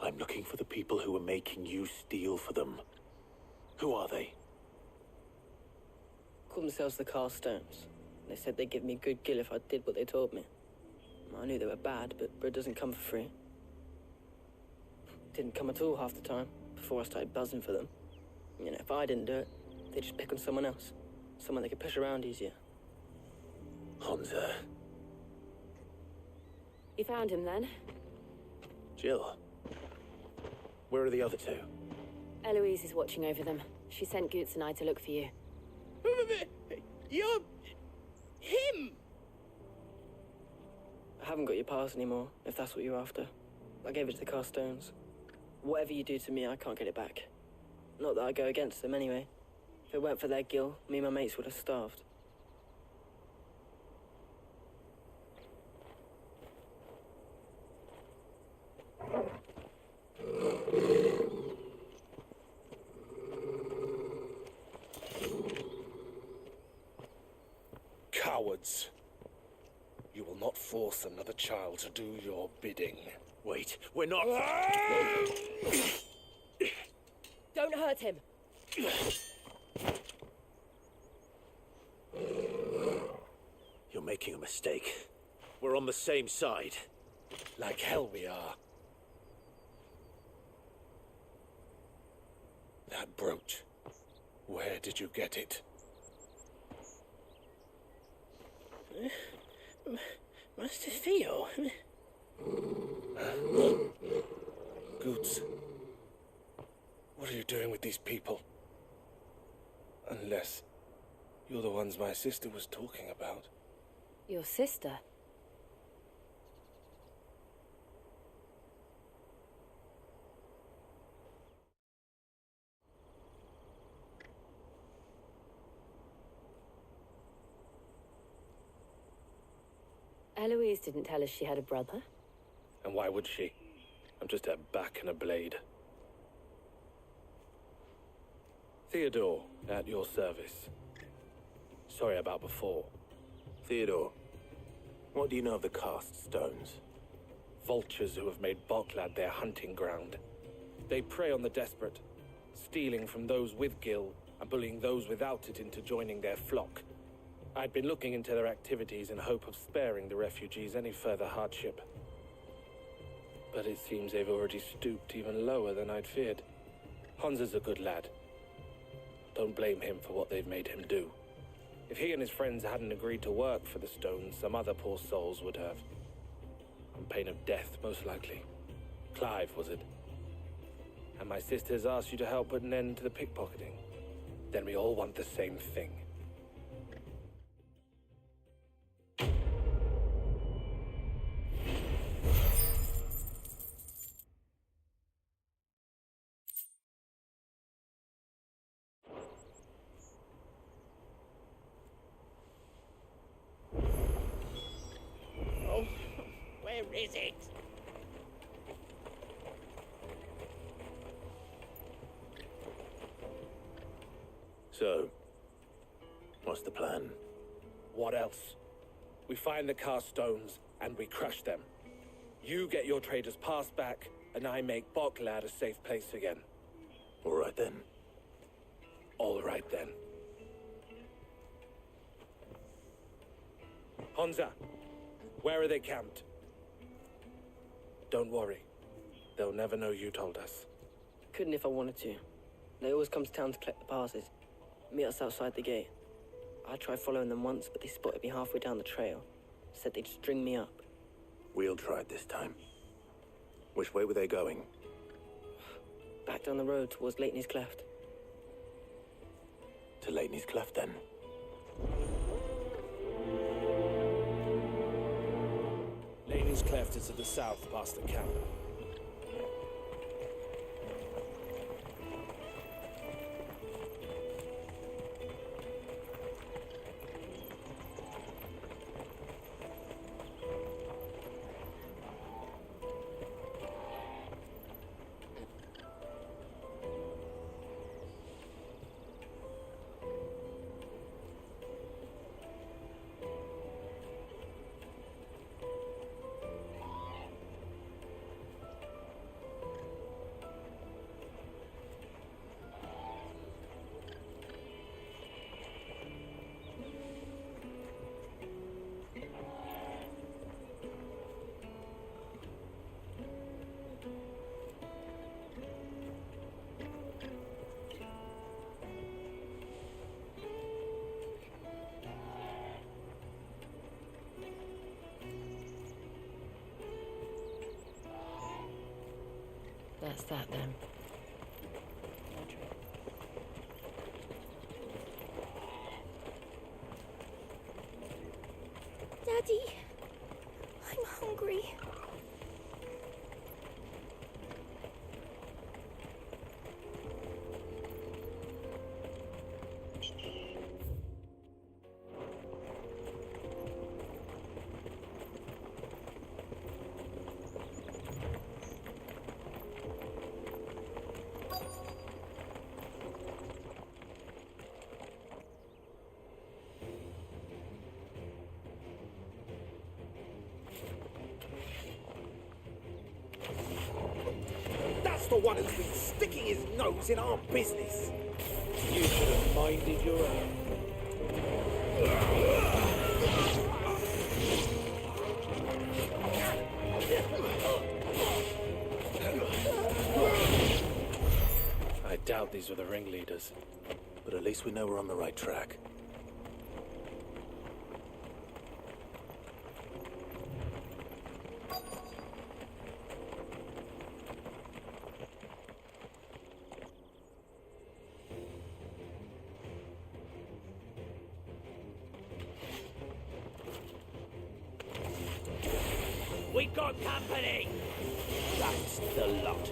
I'm looking for the people who are making you steal for them. Who are they? Called themselves the Carstones. They said they'd give me a good gill if I did what they told me. I knew they were bad, but bread doesn't come for free. Didn't come at all half the time, before I started buzzing for them. You know, if I didn't do it, they'd just pick on someone else. Someone they could push around easier. Hunter. You found him then? Jill. Where are the other two? Eloise is watching over them. She sent Goots and I to look for you. You're... him! I haven't got your pass anymore, if that's what you're after. I gave it to the Carstones. Whatever you do to me, I can't get it back. Not that I go against them anyway. If it weren't for their gill, me and my mates would have starved. Cowards. You will not force another child to do your bidding. Wait, we're not... Don't hurt him. You're making a mistake. We're on the same side. Like hell we are. That brooch. Where did you get it? Master Theo. Goots. What are you doing with these people? Unless you're the ones my sister was talking about. Your sister? Eloise didn't tell us she had a brother. And why would she? I'm just her back and a blade. Theodore, at your service. Sorry about before. Theodore, what do you know of the cast stones? Vultures who have made Boklad their hunting ground. They prey on the desperate, stealing from those with gil and bullying those without it into joining their flock. I'd been looking into their activities in hope of sparing the refugees any further hardship. But it seems they've already stooped even lower than I'd feared. Hansa's a good lad. Don't blame him for what they've made him do. If he and his friends hadn't agreed to work for the stones, some other poor souls would have. On pain of death, most likely. Clive, was it? And my sisters asked you to help put an end to the pickpocketing. Then we all want the same thing. Oh, where is it? So, what's the plan? What else? We find the cast stones and we crush them. You get your trader's pass back, and I make Boklad a safe place again. All right then. All right then. Honza, where are they camped? Don't worry. They'll never know you told us. Couldn't if I wanted to. They always come to town to collect the passes. Meet us outside the gate. I tried following them once, but they spotted me halfway down the trail. Said they'd string me up. We'll try it this time. Which way were they going? Back down the road towards Leighton's Cleft. To Leighton's Cleft, then. Leighton's Cleft is to the south, past the camp. That's that then. Daddy, I'm hungry. That's the one who's been sticking his nose in our business. You should have minded your own. I doubt these were the ringleaders. But at least we know we're on the right track. We got company! That's the lot.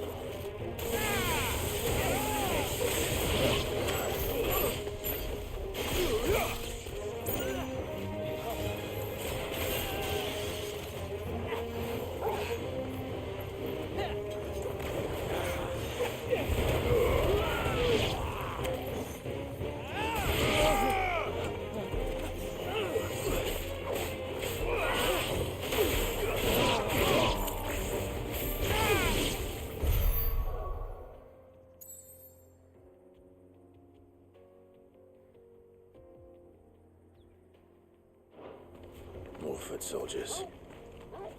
More foot soldiers.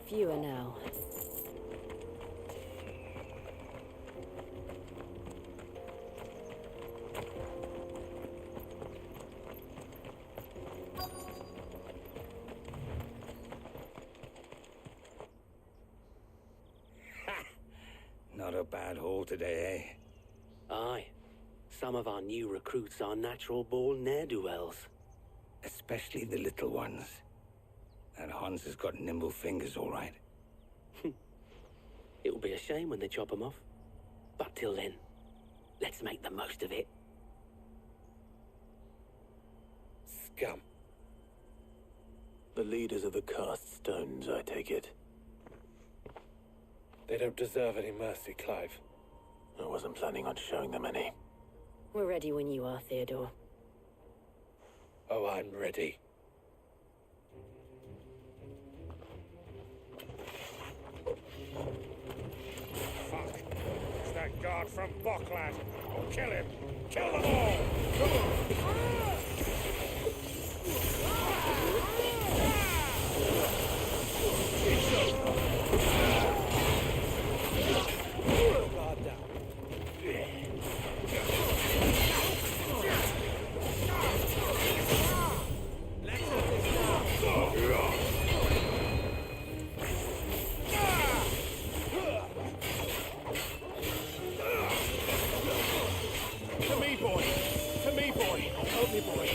Fewer now. bad haul today, eh? Aye. Some of our new recruits are natural-born ne'er-do-wells. Especially the little ones. That Hans has got nimble fingers, all right. It'll be a shame when they chop them off. But till then, let's make the most of it. Scum. The leaders of the cast stones, I take it. They don't deserve any mercy, Clive. I wasn't planning on showing them any. We're ready when you are, Theodore. Oh, I'm ready. Fuck. It's that guard from Boklad. Kill him. Kill them all. Come on. Guard down. Let's have this now. To me, boy. To me, boy. Help me, boy.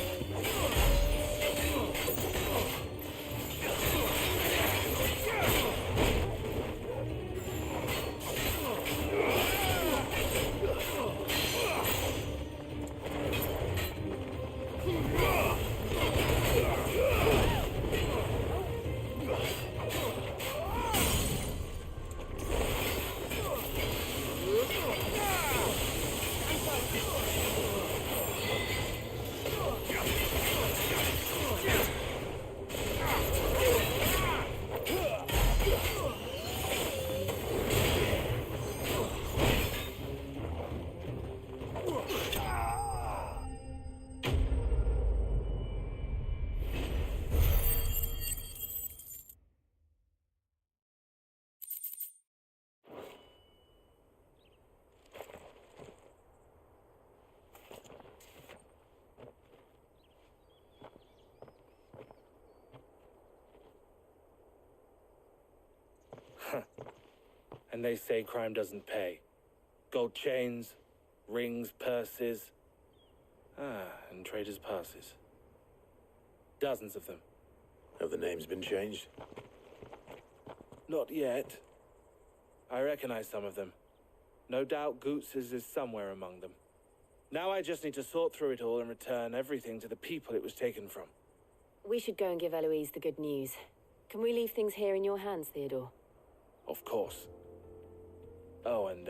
And they say crime doesn't pay. Gold chains, rings, purses. And traders' passes. Dozens of them. Have the names been changed? Not yet. I recognize some of them. No doubt Goots's is somewhere among them. Now I just need to sort through it all and return everything to the people it was taken from. We should go and give Eloise the good news. Can we leave things here in your hands, Theodore? Of course. Oh, and,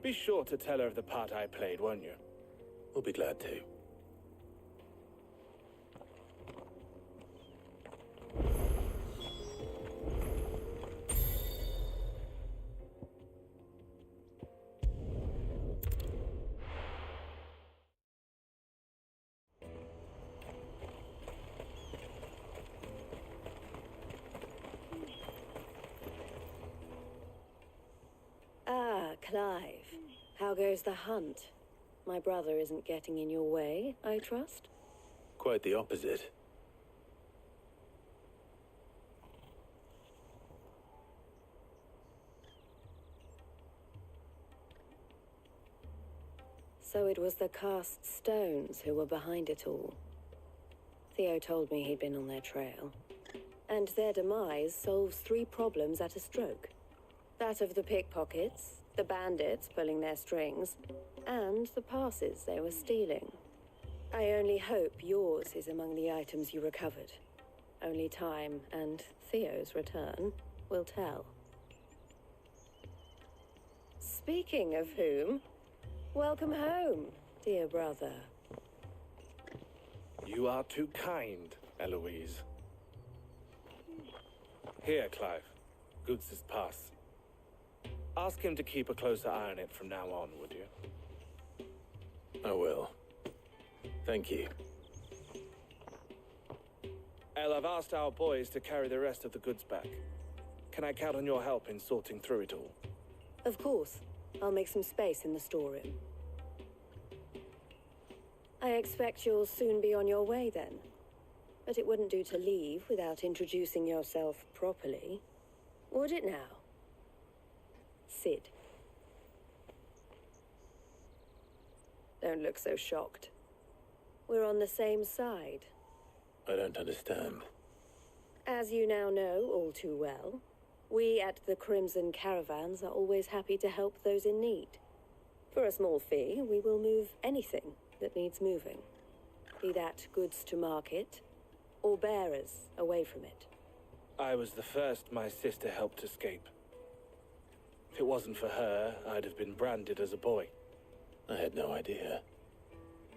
be sure to tell her of the part I played, won't you? We'll be glad to. Clive, how goes the hunt? My brother isn't getting in your way, I trust? Quite the opposite. So it was the cast stones who were behind it all. Theo told me he'd been on their trail. And their demise solves 3 problems at a stroke. That of the pickpockets, the bandits pulling their strings, and the passes they were stealing. I only hope yours is among the items you recovered. Only time and Theo's return will tell. Speaking of whom, welcome home, dear brother. You are too kind, Eloise. Here, Clive. Goots's pass. Ask him to keep a closer eye on it from now on, would you? I will. Thank you. El, I've asked our boys to carry the rest of the goods back. Can I count on your help in sorting through it all? Of course. I'll make some space in the storeroom. I expect you'll soon be on your way then. But it wouldn't do to leave without introducing yourself properly. Would it now? Sid, Don't look so shocked. We're on the same side. I don't understand. As you now know all too well, we at the Crimson Caravans are always happy to help those in need. For a small fee, we will move anything that needs moving. Be that goods to market, or bearers away from it. I was the first my sister helped escape. If it wasn't for her, I'd have been branded as a boy. I had no idea.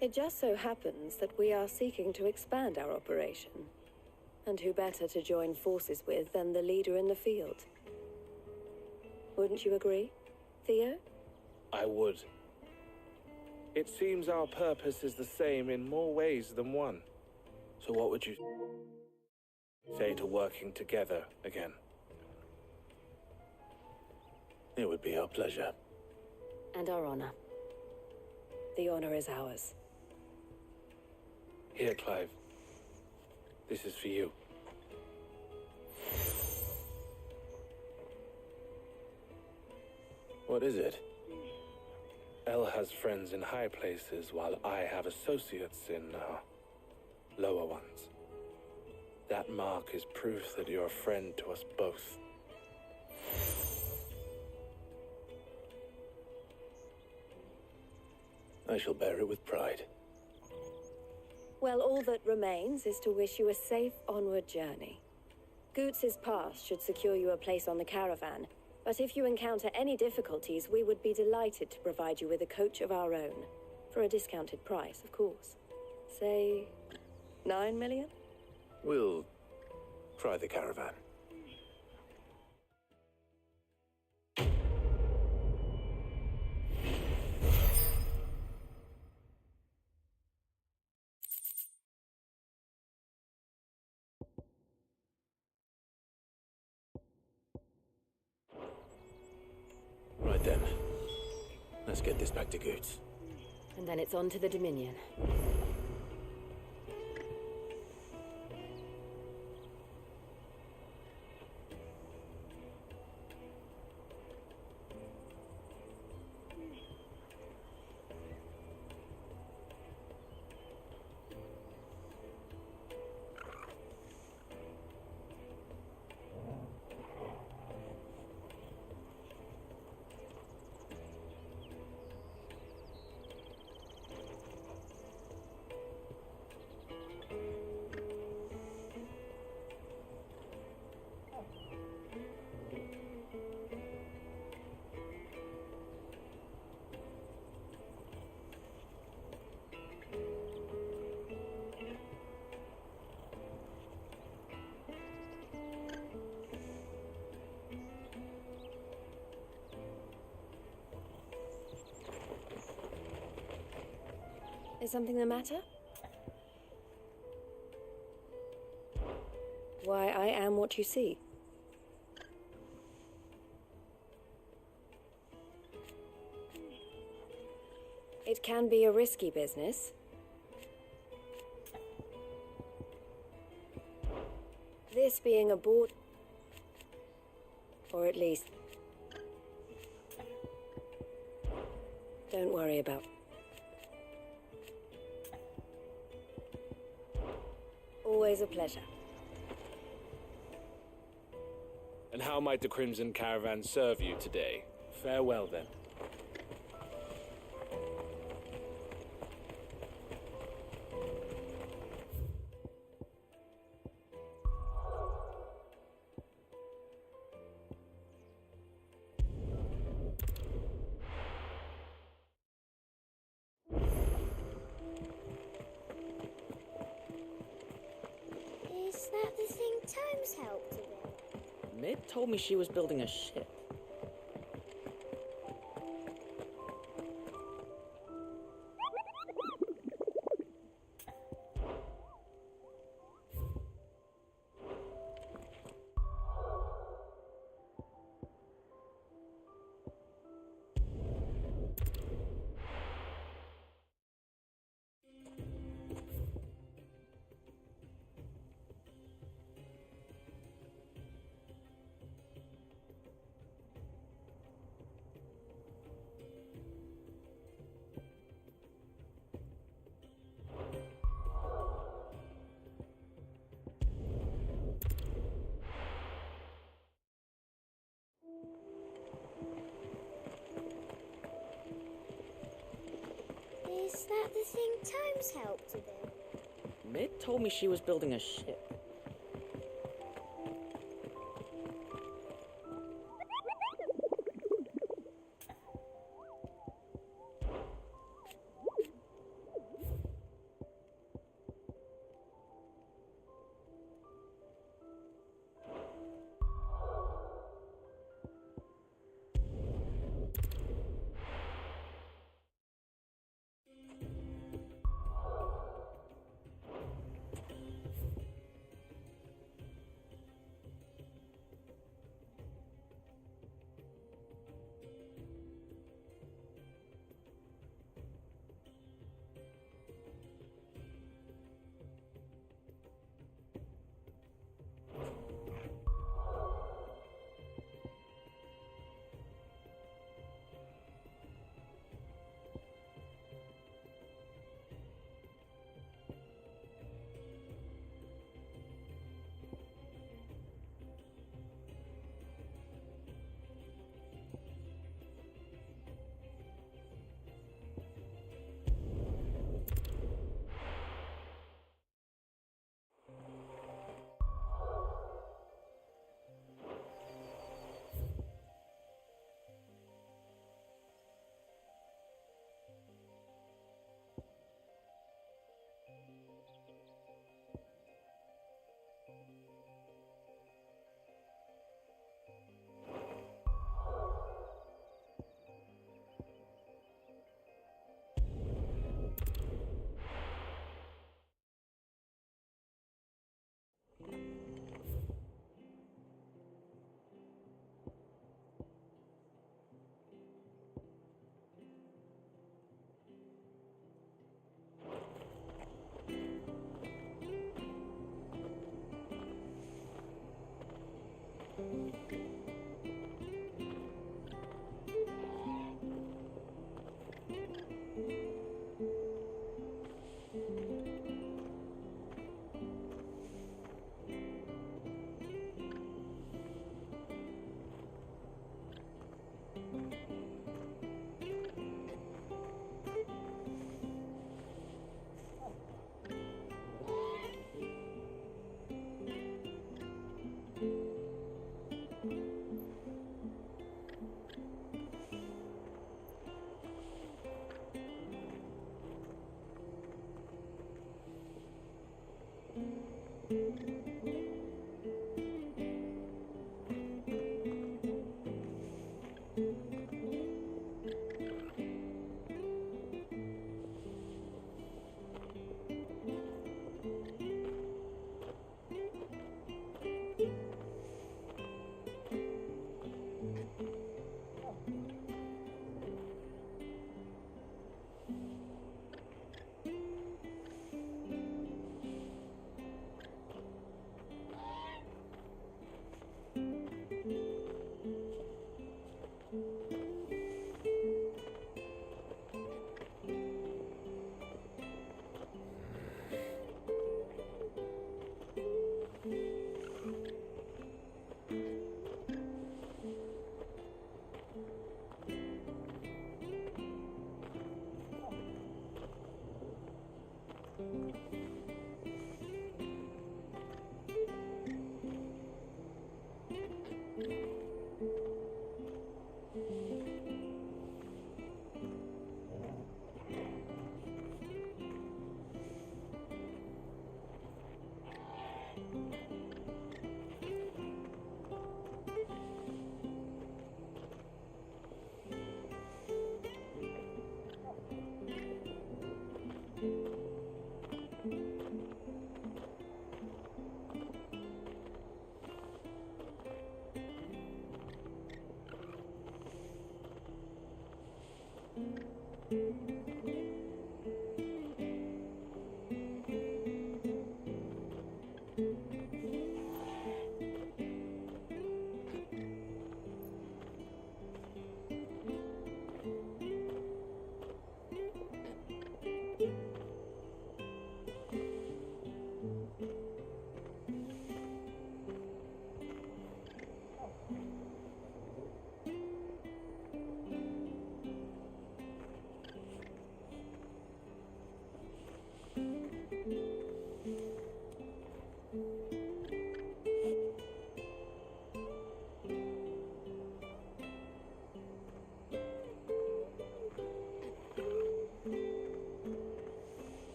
It just so happens that we are seeking to expand our operation. And who better to join forces with than the leader in the field? Wouldn't you agree, Theo? I would. It seems our purpose is the same in more ways than one. So what would you say to working together again? It would be our pleasure. And our honor. The honor is ours. Here, Clive. This is for you. What is it? Elle has friends in high places, while I have associates in, lower ones. That mark is proof that you're a friend to us both. I shall bear it with pride. Well, all that remains is to wish you a safe onward journey. Goots's pass should secure you a place on the caravan, but if you encounter any difficulties, we would be delighted to provide you with a coach of our own. For a discounted price, of course. Say, 9 million? We'll try the caravan. Right then. Let's get this back to Goots. And then it's on to the Dominion. Is something the matter? Why, I am what you see. It can be a risky business. This being a board... Or at least... Don't worry about... Always a pleasure. And how might the Crimson Caravan serve you today? Farewell, then. Is that the thing Tomes helped to build? Mid told me she was building a ship. that the thing Tomes helped with it? Mid told me she was building a ship.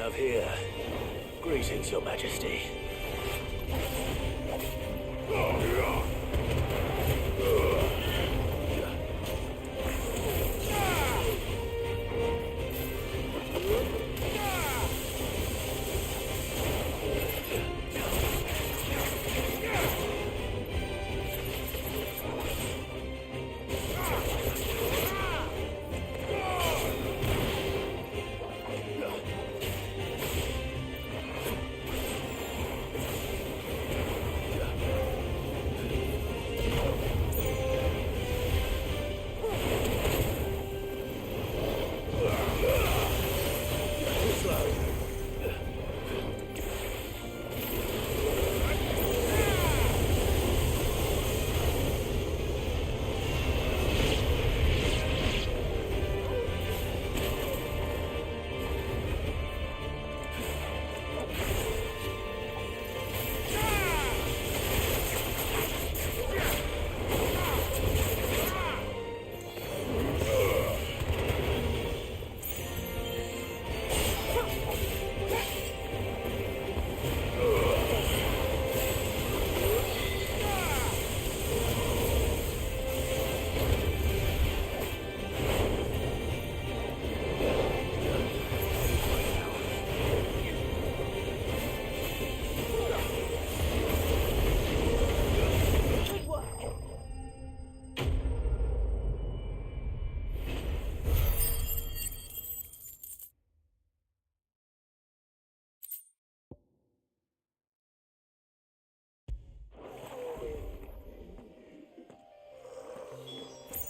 have here. Greetings, Your Majesty.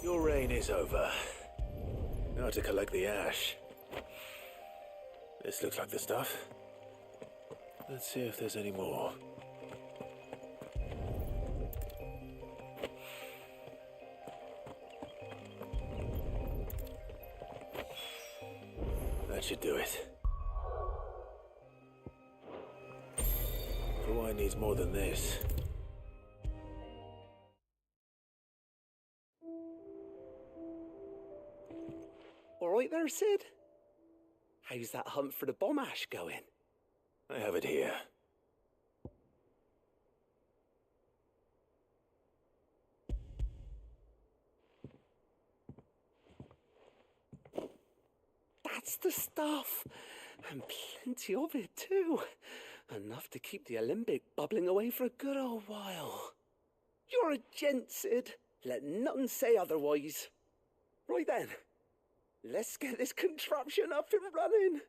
Your reign is over. Now to collect the ash. This looks like the stuff. Let's see if there's any more. That should do it. The wine needs more than this. All right there, Sid? How's that hunt for the bomb ash going? I have it here. That's the stuff. And plenty of it, too. Enough to keep the alembic bubbling away for a good old while. You're a gent, Sid. Let none say otherwise. Right then. Let's get this contraption up and running.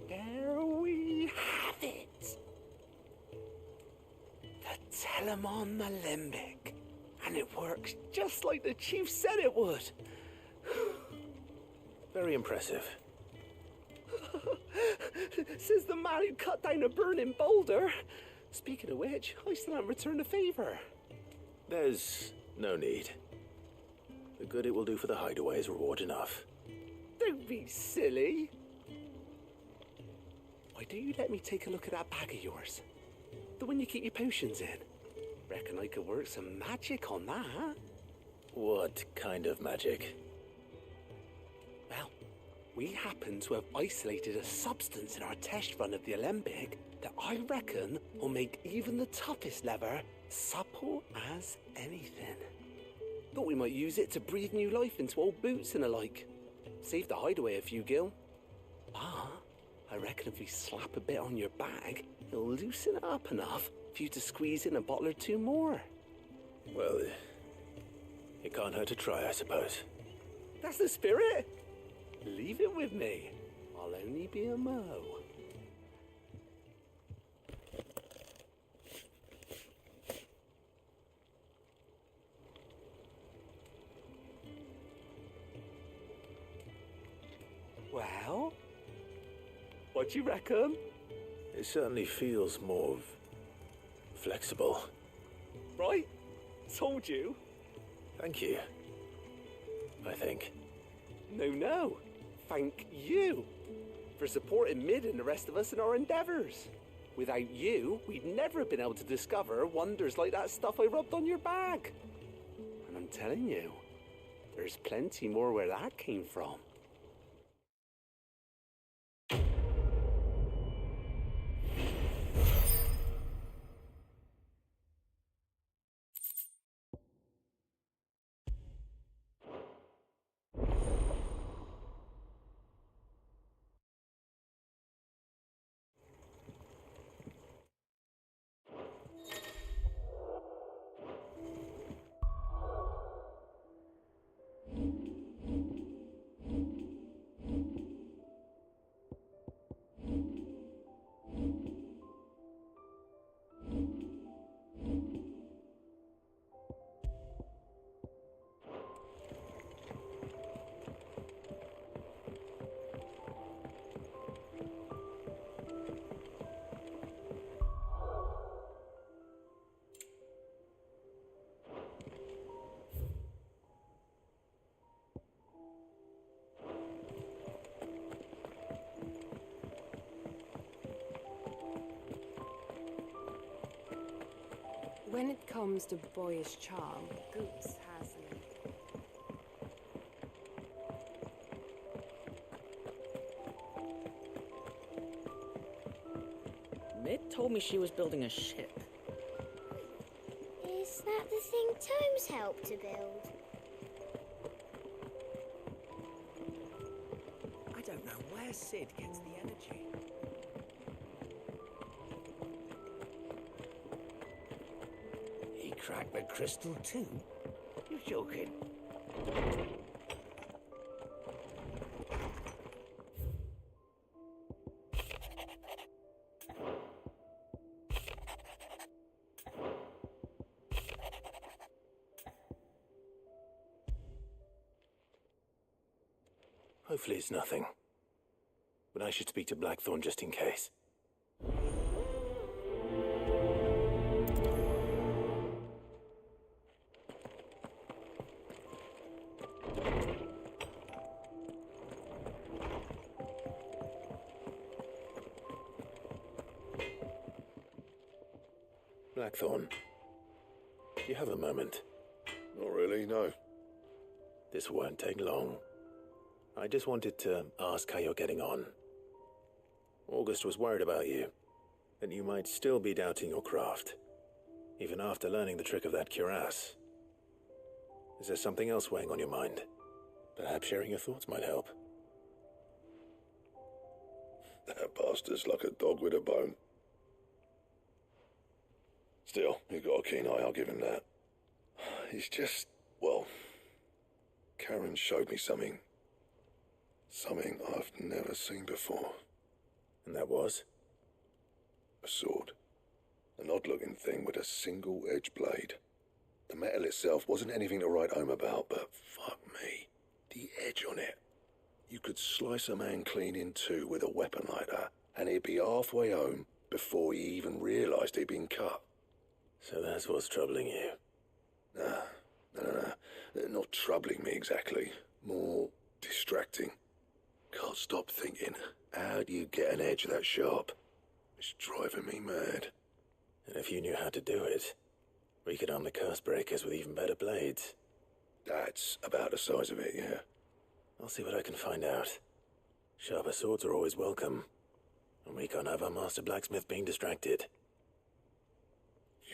There we have it. The Telemon Alembic. And it works just like the chief said it would. Very impressive. Says the man who cut down a burning boulder. Speaking of which, I still haven't returned the favor. There's no need. The good it will do for the hideaway is reward enough. Don't be silly. Why don't you let me take a look at that bag of yours? The one you keep your potions in. Reckon I could work some magic on that. What kind of magic? Well, we happen to have isolated a substance in our test run of the alembic that I reckon will make even the toughest leather supple as anything. Thought we might use it to breathe new life into old boots and the like. Save the hideaway a few gil. Ah, I reckon if we slap a bit on your bag, it'll loosen it up enough for you to squeeze in a bottle or two more. Well, it can't hurt to try, I suppose. That's the spirit. Leave it with me. I'll only be a mo. Well, what do you reckon? It certainly feels more flexible. Right? Told you. Thank you. I think. No. Thank you. for supporting Mid and the rest of us in our endeavours. Without you, we'd never have been able to discover wonders like that stuff I rubbed on your bag. And I'm telling you, there's plenty more where that came from. When it comes to boyish charm, Goose has me. Mid told me she was building a ship. Is that the thing Tomes helped to build? I don't know where Sid gets the energy. He cracked the crystal too? You're joking. Hopefully it's nothing. But I should speak to Blackthorn just in case. Blackthorn, do you have a moment? Not really, no. This won't take long. I just wanted to ask how you're getting on. August was worried about you, that you might still be doubting your craft, even after learning the trick of that cuirass. Is there something else weighing on your mind? Perhaps sharing your thoughts might help. That bastard's like a dog with a bone. Still, he's got a keen eye, I'll give him that. He's just, well, Karen showed me something. Something I've never seen before. And that was? A sword. An odd-looking thing with a single-edged blade. The metal itself wasn't anything to write home about, but fuck me, the edge on it. You could slice a man clean in two with a weapon like that, and he'd be halfway home before he even realised he'd been cut. So that's what's troubling you? No. Not troubling me exactly. More distracting. Can't stop thinking, how do you get an edge that sharp? It's driving me mad. And if you knew how to do it, we could arm the curse breakers with even better blades. That's about the size of it, yeah. I'll see what I can find out. Sharper swords are always welcome. And we can't have our master blacksmith being distracted.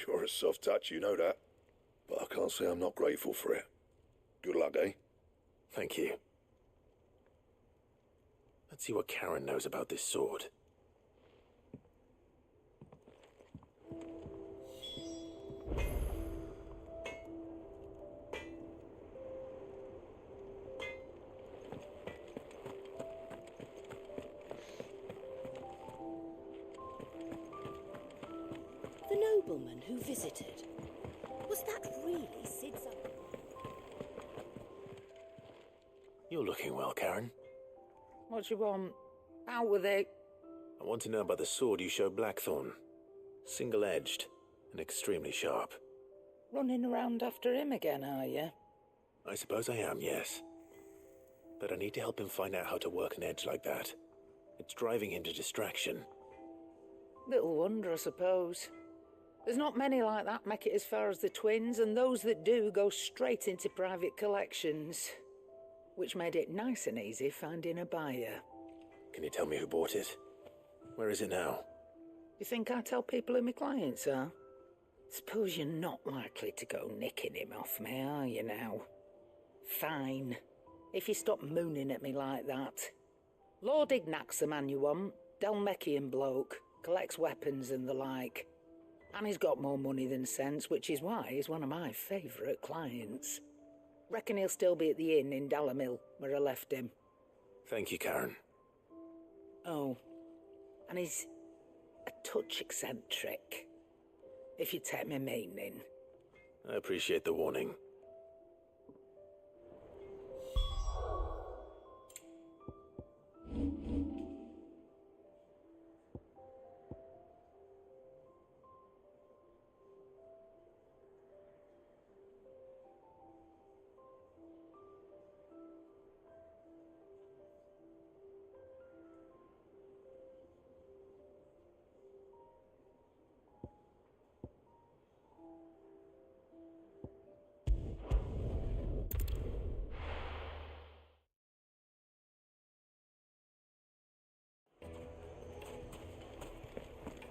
You're a soft touch, you know that. But I can't say I'm not grateful for it. Good luck, eh? Thank you. Let's see what Karen knows about this sword. The nobleman who visited. Was that really Sid's uncle? You're looking well, Karen. What you want? Out with it. I want to know about the sword you showed Blackthorn. Single-edged and extremely sharp. Running around after him again, are you? I suppose I am, yes. But I need to help him find out how to work an edge like that. It's driving him to distraction. Little wonder, I suppose. There's not many like that make it as far as the twins, and those that do go straight into private collections. Which made it nice and easy finding a buyer. Can you tell me who bought it? Where is it now? You think I tell people who my clients are? Suppose you're not likely to go nicking him off me, are you now? Fine. If you stop mooning at me like that. Lord Ignac's the man you want. Dalmekian bloke. Collects weapons and the like. And he's got more money than sense, which is why he's one of my favourite clients. Reckon he'll still be at the inn in Dalamil, where I left him. Thank you, Karen. Oh, and he's a touch eccentric, if you take my meaning. I appreciate the warning.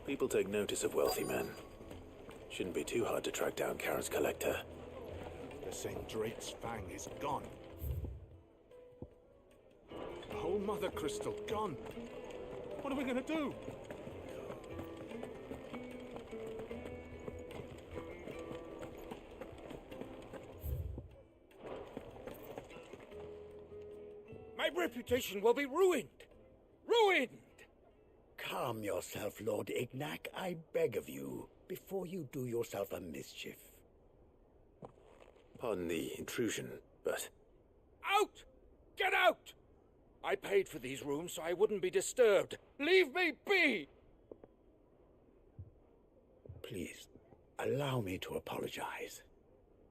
People take notice of wealthy men. Shouldn't be too hard to track down Karen's collector. They're saying Drake's Fang is gone. The whole Mother Crystal gone. What are we gonna do? My reputation will be ruined! Ruined! Calm yourself, Lord Ignac, I beg of you, before you do yourself a mischief. Pardon the intrusion, but... Out! Get out! I paid for these rooms so I wouldn't be disturbed. Leave me be! Please, allow me to apologize.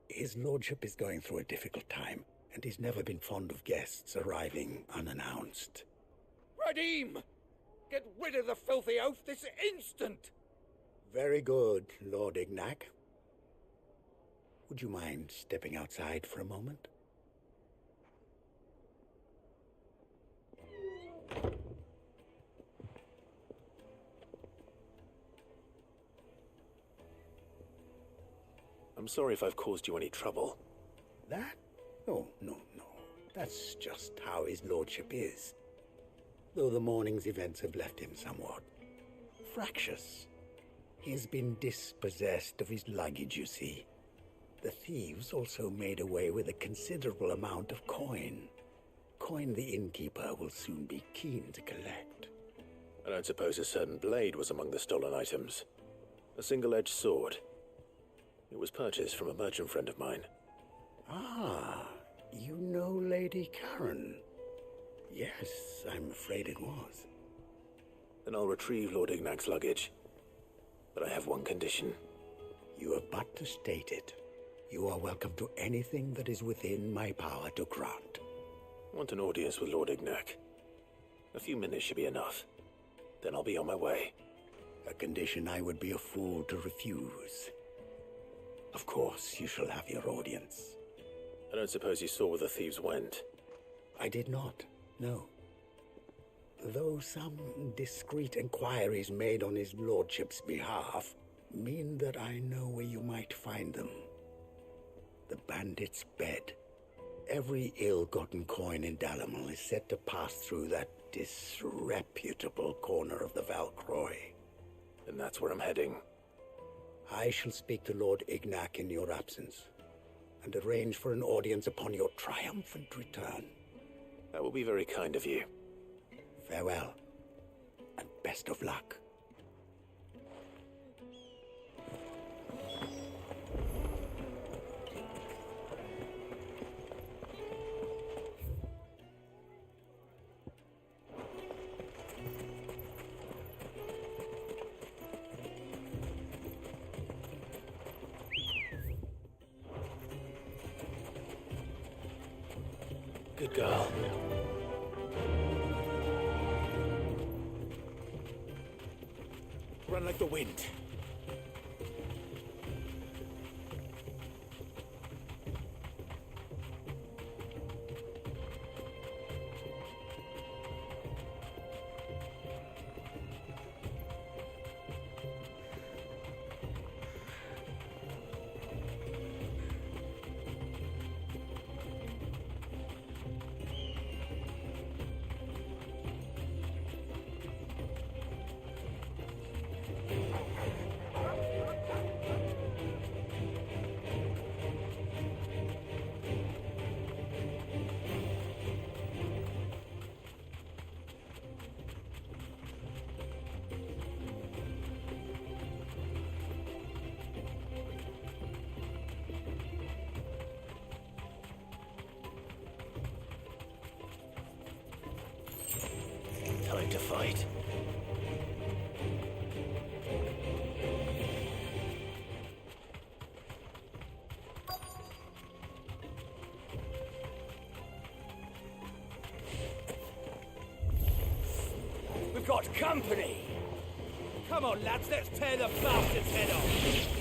His lordship is going through a difficult time, and he's never been fond of guests arriving unannounced. Radim! Get rid of the filthy oaf this instant! Very good, Lord Ignac. Would you mind stepping outside for a moment? I'm sorry if I've caused you any trouble. That? Oh, no. That's just how his lordship is. Though the morning's events have left him somewhat fractious. He has been dispossessed of his luggage, you see. The thieves also made away with a considerable amount of coin. Coin the innkeeper will soon be keen to collect. I don't suppose a certain blade was among the stolen items. A single-edged sword. It was purchased from a merchant friend of mine. Ah, you know Lady Karen. Yes, I'm afraid it was. Then I'll retrieve Lord Ignac's luggage. But I have one condition. You have but to state it. You are welcome to anything that is within my power to grant. I want an audience with Lord Ignac. A few minutes should be enough. Then I'll be on my way. A condition I would be a fool to refuse. Of course, you shall have your audience. I don't suppose you saw where the thieves went. I did not, no. Though some discreet inquiries made on his lordship's behalf mean that I know where you might find them. The bandit's bed. Every ill-gotten coin in Dalamil is said to pass through that disreputable corner of the Valcroy. And that's where I'm heading. I shall speak to Lord Ignac in your absence, and arrange for an audience upon your triumphant return. That will be very kind of you. Farewell, and best of luck. Good girl. run like the wind. Time to fight. We've got company! Come on, lads, let's tear the bastard's head off!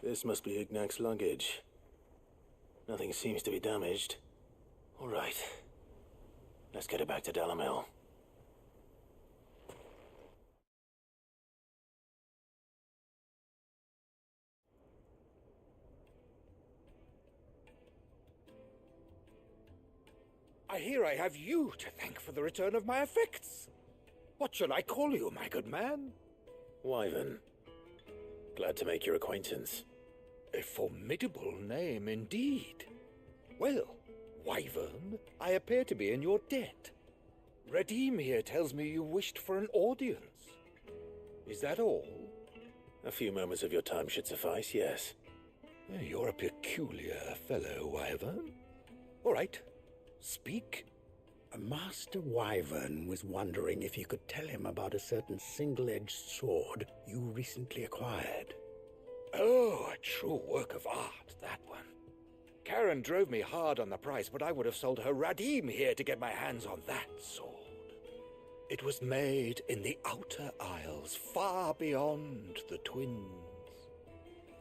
This must be Ignac's luggage. Nothing seems to be damaged. All right. Let's get it back to Dalamil. I hear I have you to thank for the return of my effects. What shall I call you, my good man? Wyvern. Glad to make your acquaintance. A formidable name indeed. Well, Wyvern, I appear to be in your debt. Redeem here tells me you wished for an audience. Is that all? A few moments of your time should suffice, yes. You're a peculiar fellow, Wyvern. All right, speak. Master Wyvern was wondering if you could tell him about a certain single-edged sword you recently acquired. Oh, a true work of art, that one. Karen drove me hard on the price, but I would have sold her Radim here to get my hands on that sword. It was made in the Outer Isles, far beyond the Twins,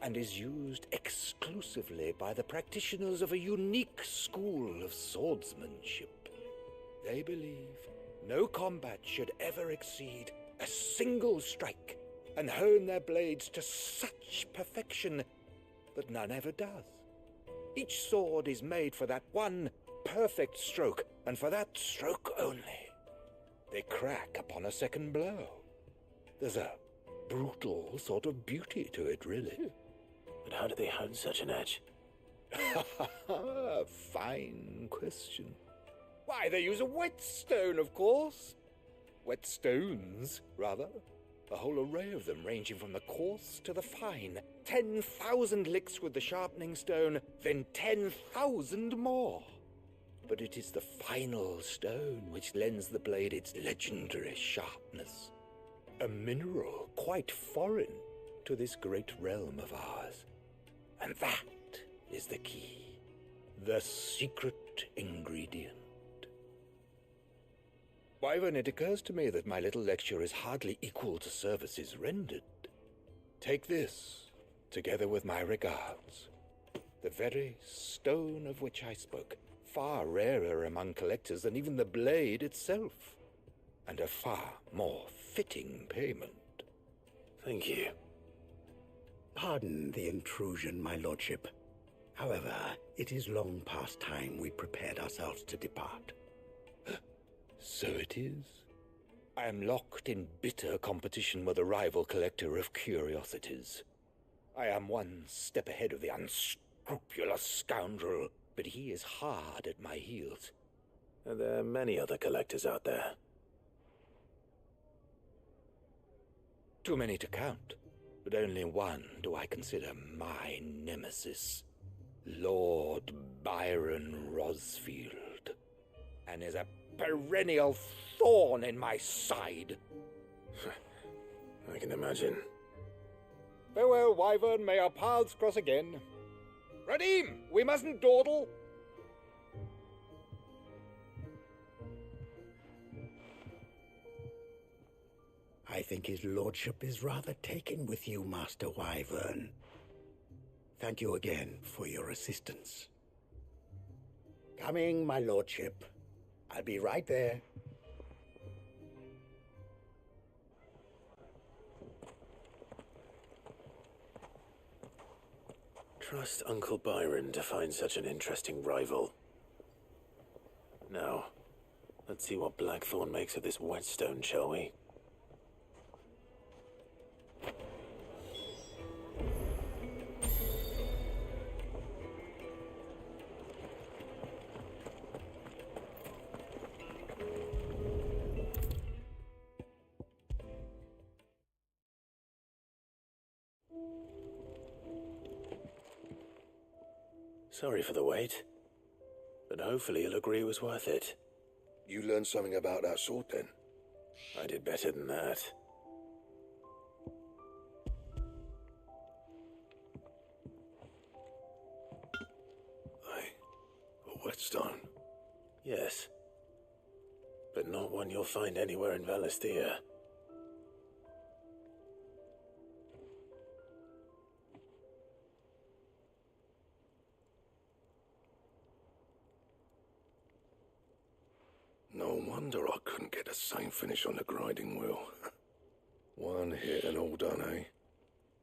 and is used exclusively by the practitioners of a unique school of swordsmanship. They believe no combat should ever exceed a single strike, and hone their blades to such perfection that none ever does. Each sword is made for that one perfect stroke, and for that stroke only. They crack upon a second blow. There's a brutal sort of beauty to it, really. But how do they hone such an edge? Fine question. Why, they use a whetstone, of course. Whetstones, rather. A whole array of them, ranging from the coarse to the fine. 10,000 licks with the sharpening stone, then 10,000 more. But it is the final stone which lends the blade its legendary sharpness. A mineral quite foreign to this great realm of ours. And that is the key. The secret ingredient. Wyvern, it occurs to me that my little lecture is hardly equal to services rendered. Take this, together with my regards. The very stone of which I spoke, far rarer among collectors than even the blade itself, and a far more fitting payment. Thank you. Pardon the intrusion, my lordship. However, it is long past time we prepared ourselves to depart. So it is. I am locked in bitter competition with a rival collector of curiosities. I am one step ahead of the unscrupulous scoundrel, but he is hard at my heels. Are there many other collectors out there? Too many to count, but only one do I consider my nemesis. Lord Byron Rosfield, and is a perennial thorn in my side. I can imagine. Farewell, Wyvern, may our paths cross again. Radim, we mustn't dawdle. I think his lordship is rather taken with you, Master Wyvern. Thank you again for your assistance. Coming, my lordship. I'll be right there. Trust Uncle Byron to find such an interesting rival. Now, let's see what Blackthorn makes of this whetstone, shall we? Sorry for the wait, but hopefully you'll agree it was worth it. You learned something about that sword, then? I did better than that. A whetstone? Yes, but not one you'll find anywhere in Valisthea. No wonder I couldn't get the same finish on the grinding wheel. One hit and all done, eh?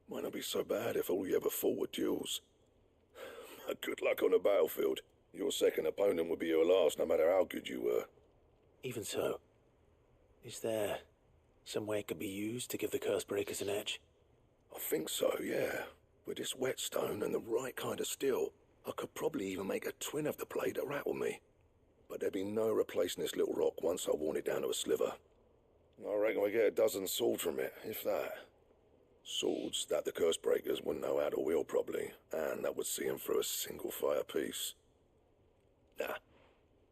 Might not be so bad if all you ever fought were duels. Good luck on the battlefield. Your second opponent would be your last, no matter how good you were. Even so, is there some way it could be used to give the Curse Breakers an edge? I think so, yeah. With this whetstone and the right kind of steel, I could probably even make a twin of the blade that rattled me. But there'd be no replacing this little rock once I worn it down to a sliver. I reckon we get a dozen swords from it, if that. Swords that the Curse Breakers wouldn't know how to wield properly, and that would see them through a single fire piece. Nah,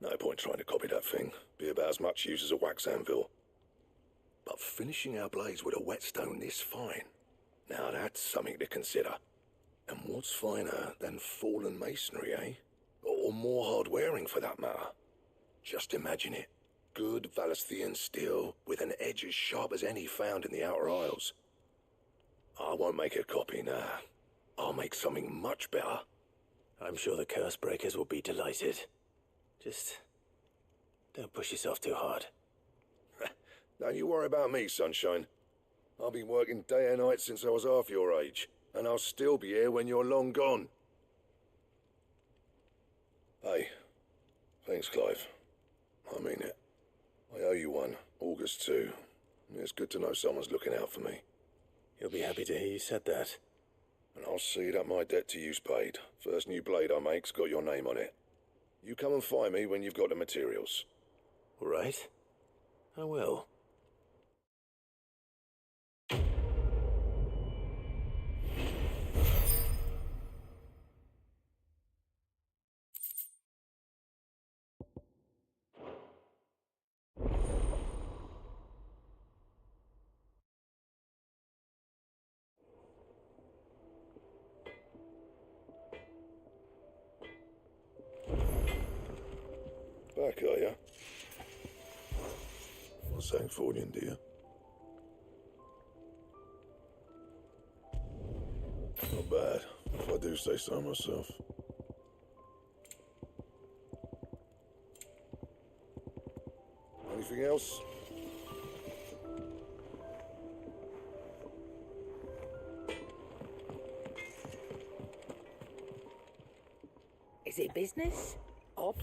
no point trying to copy that thing. Be about as much use as a wax anvil. But finishing our blades with a whetstone this fine, now that's something to consider. And what's finer than fallen masonry, eh? Or more hard-wearing, for that matter. Just imagine it. Good Valisthean steel with an edge as sharp as any found in the Outer Isles. I won't make a copy, nah. I'll make something much better. I'm sure the Curse Breakers will be delighted. Just don't push yourself too hard. Don't you worry about me, sunshine. I've been working day and night since I was half your age, and I'll still be here when you're long gone. Hey, thanks, Clive. I mean it. I owe you one, August too. It's good to know someone's looking out for me. He'll be happy to hear you said that. And I'll see that my debt to you's paid. First new blade I make's got your name on it. You come and find me when you've got the materials. All right. I will. Frankfordian, dear. Not bad, if I do say so myself. Anything else? Is it business? Odd?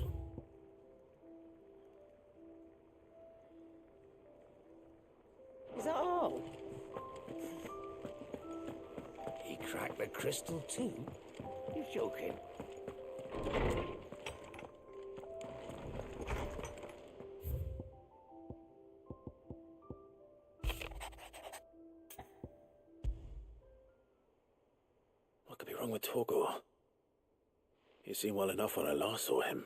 Is that all? He cracked the crystal too? You're joking. What could be wrong with Torgor? He seemed well enough when I last saw him.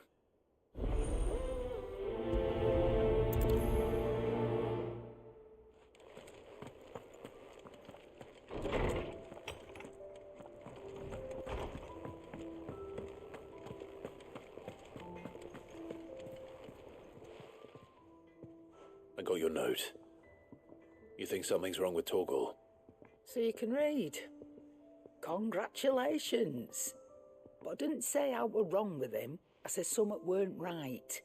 I got your note. You think something's wrong with Torgor? So you can read. Congratulations. But I didn't say I were wrong with him. I said something weren't right.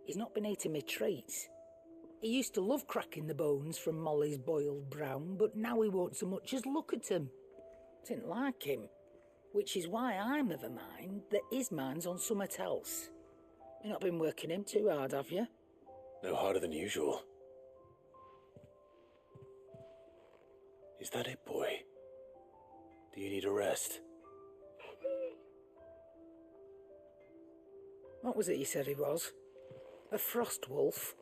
He's not been eating me treats. He used to love cracking the bones from Molly's boiled brown, but now he won't so much as look at 'em. Didn't like him. Which is why I'm of a mind that his mind's on something else. You've not been working him too hard, have you? No harder than usual. Is that it, boy? Do you need a rest? What was it you said he was? A frost wolf?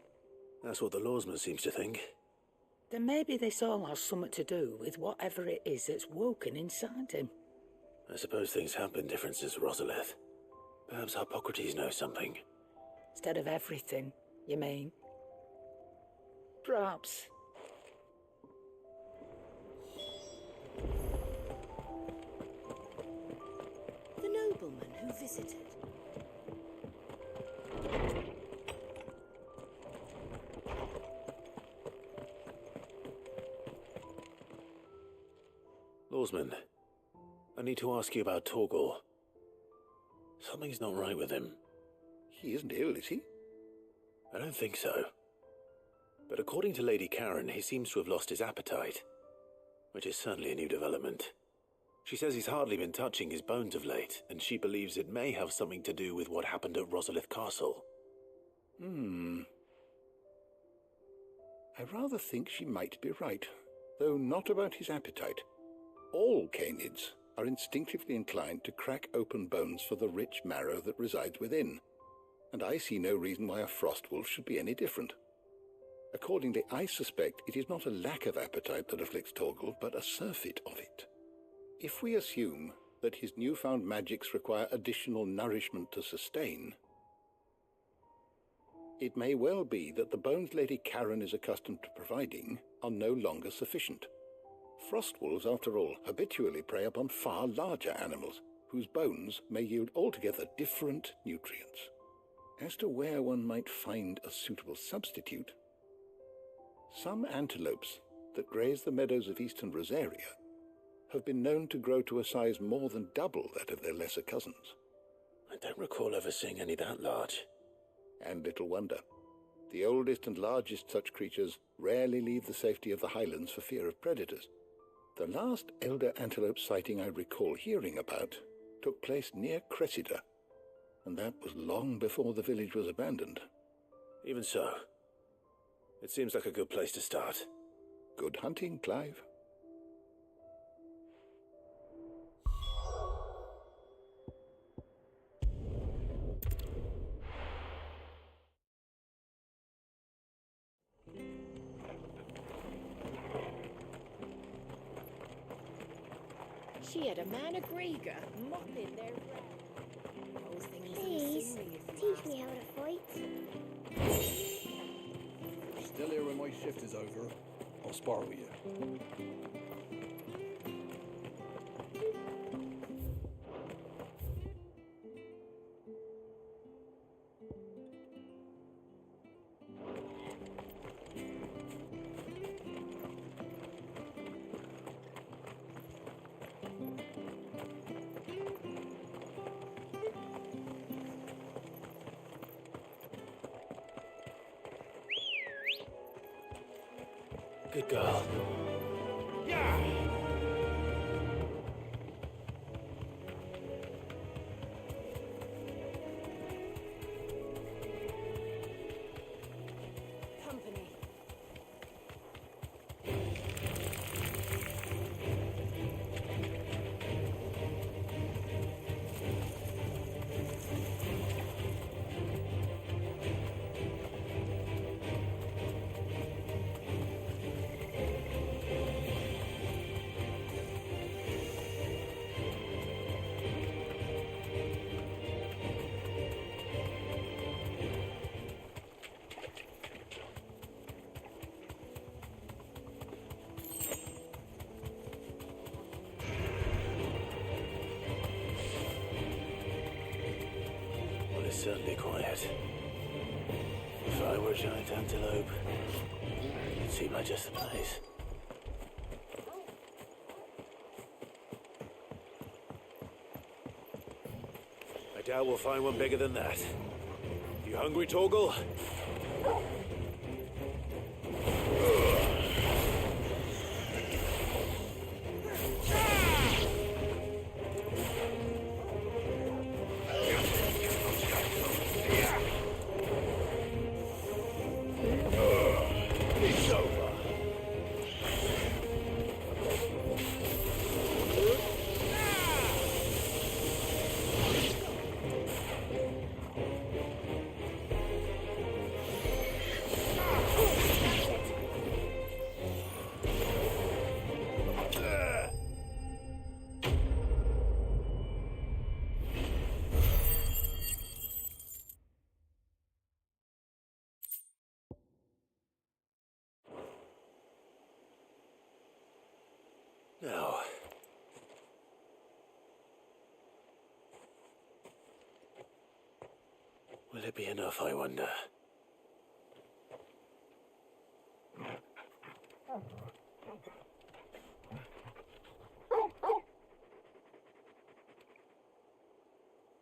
That's what the lawsman seems to think. Then maybe this all has something to do with whatever it is that's woken inside him. I suppose things have been different since Rosalith. Perhaps Hippocrates knows something. Instead of everything, you mean? Perhaps. The nobleman who visited. Lawsman, I need to ask you about Torgor. Something's not right with him. He isn't ill, is he? I don't think so. But according to Lady Karen, he seems to have lost his appetite, which is certainly a new development. She says he's hardly been touching his bones of late, and she believes it may have something to do with what happened at Rosalith Castle. I rather think she might be right, though not about his appetite. All canids are instinctively inclined to crack open bones for the rich marrow that resides within, and I see no reason why a frost wolf should be any different. Accordingly, I suspect it is not a lack of appetite that afflicts Torgor, but a surfeit of it. If we assume that his newfound magics require additional nourishment to sustain, it may well be that the bones Lady Karen is accustomed to providing are no longer sufficient. Frost wolves, after all, habitually prey upon far larger animals, whose bones may yield altogether different nutrients. As to where one might find a suitable substitute, some antelopes that graze the meadows of eastern Rosaria have been known to grow to a size more than double that of their lesser cousins. I don't recall ever seeing any that large. And little wonder. The oldest and largest such creatures rarely leave the safety of the highlands for fear of predators. The last elder antelope sighting I recall hearing about took place near Cressida, and that was long before the village was abandoned. Even so, it seems like a good place to start. Good hunting, Clive. She had a man of Grieger mopping their Please, teach me how to fight. Still here when my shift is over. I'll spar with you. Good girl. Company. Well, it's certainly quiet. If I were a giant antelope, it'd seem like just the place. I doubt we'll find one bigger than that. You hungry, Torgal? It's over. Now, will it be enough, I wonder?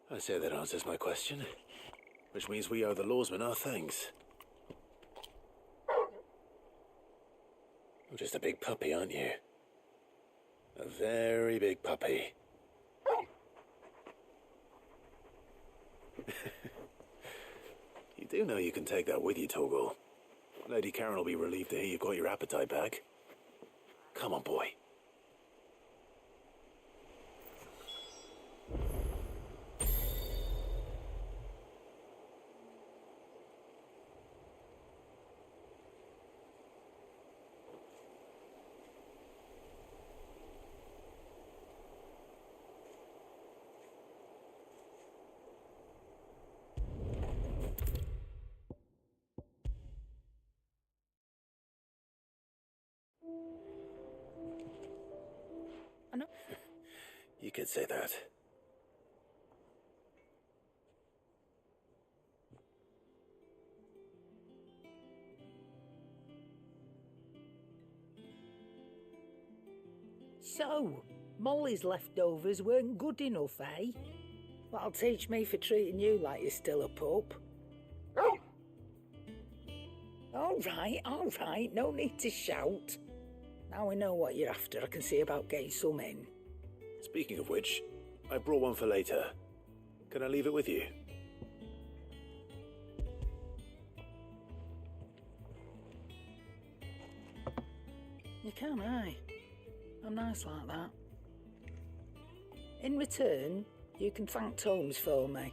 I say that answers my question, which means we owe the lawsmen our thanks. You're just a big puppy, aren't you? A very big puppy. You do know you can take that with you, Torgal. Lady Karen will be relieved to hear you've got your appetite back. Come on, boy. You could say that. So, Molly's leftovers weren't good enough, eh? That'll teach me for treating you like you're still a pup. All right, no need to shout. Now we know what you're after, I can see about getting some in. Speaking of which, I brought one for later. Can I leave it with you? You can, aye. I'm nice like that. In return, you can thank Tomes for me.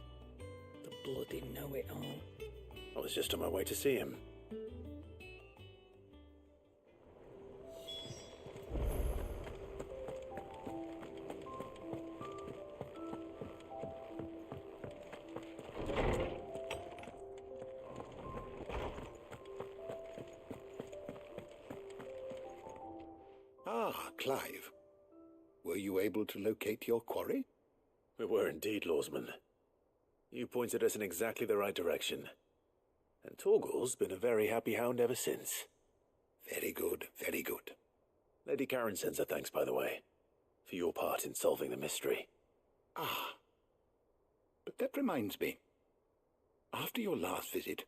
The bloody know-it-all. I was just on my way to see him. Ah, Clive. Were you able to locate your quarry? We were indeed, Lawsman. You pointed us in exactly the right direction. And Torgal's been a very happy hound ever since. Very good, very good. Lady Karen sends her thanks, by the way, for your part in solving the mystery. Ah. But that reminds me. After your last visit,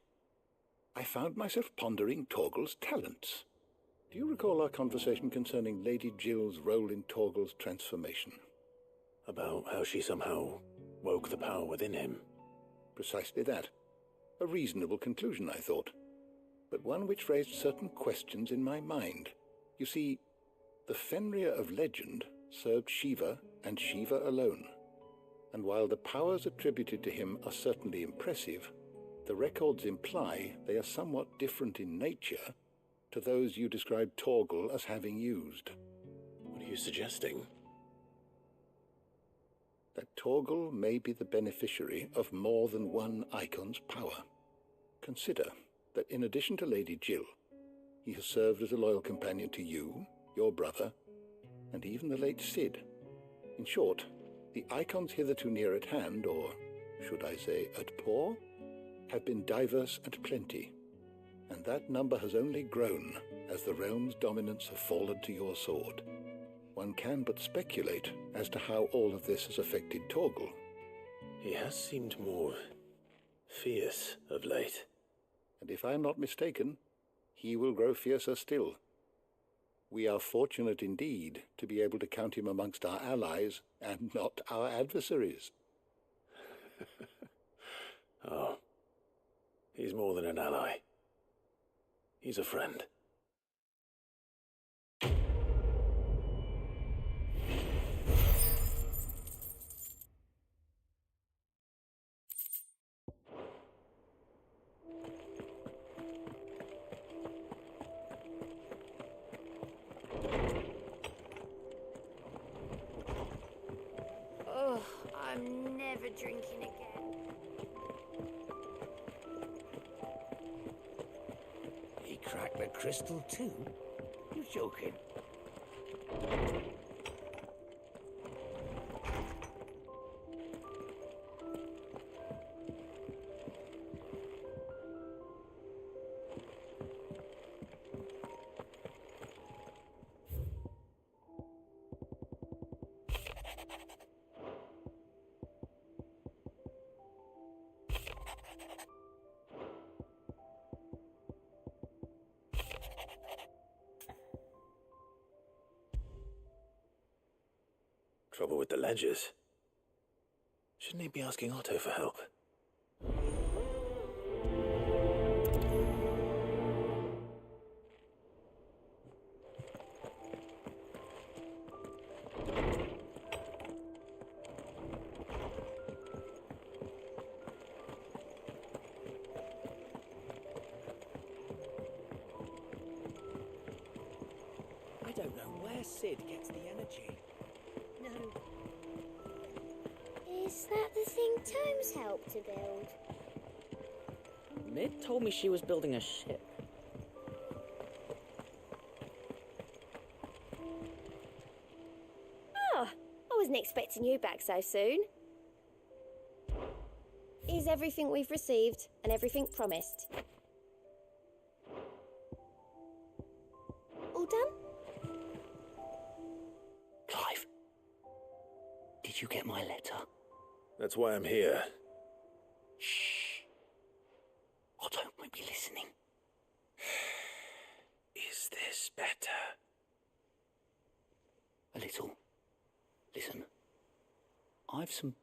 I found myself pondering Torgal's talents. Do you recall our conversation concerning Lady Jill's role in Torgal's transformation? About how she somehow woke the power within him. Precisely that. A reasonable conclusion, I thought, but one which raised certain questions in my mind. You see, the Fenrir of legend served Shiva and Shiva alone, and while the powers attributed to him are certainly impressive, the records imply they are somewhat different in nature to those you described Torgal as having used. What are you suggesting? That Torgal may be the beneficiary of more than one icon's power. Consider that in addition to Lady Jill, he has served as a loyal companion to you, your brother, and even the late Cid. In short, the icons hitherto near at hand, or should I say at paw, have been diverse and plenty, and that number has only grown as the realm's dominance have fallen to your sword. One can but speculate as to how all of this has affected Torgal. He has seemed more fierce of late. And if I am not mistaken, he will grow fiercer still. We are fortunate indeed to be able to count him amongst our allies and not our adversaries. Oh, he's more than an ally. He's a friend. Oh, I'm never drinking again. He cracked the crystal too? You joking? Trouble with the ledgers. Shouldn't he be asking Otto for help? I don't know where Cid gets the energy. No. Is that the thing Tomes helped to build? Mid told me she was building a ship. Oh, I wasn't expecting you back so soon. Is everything we've received and everything promised? All done? Clive, did you get my letter? That's why I'm here. Shh. Otto might be listening. Is this better? A little. Listen, I've some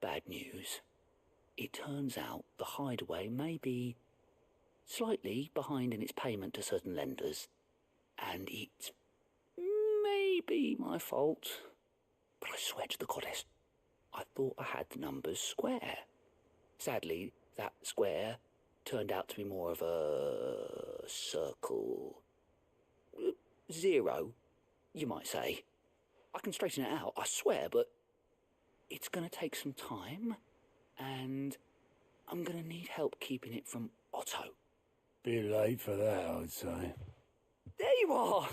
bad news. It turns out the hideaway may be slightly behind in its payment to certain lenders, and it may be my fault. But I swear to the goddess, I thought I had the numbers square. Sadly, that square turned out to be more of a circle. 0, you might say. I can straighten it out, I swear, but it's going to take some time, and I'm going to need help keeping it from Otto. Bit late for that, I'd say. There you are!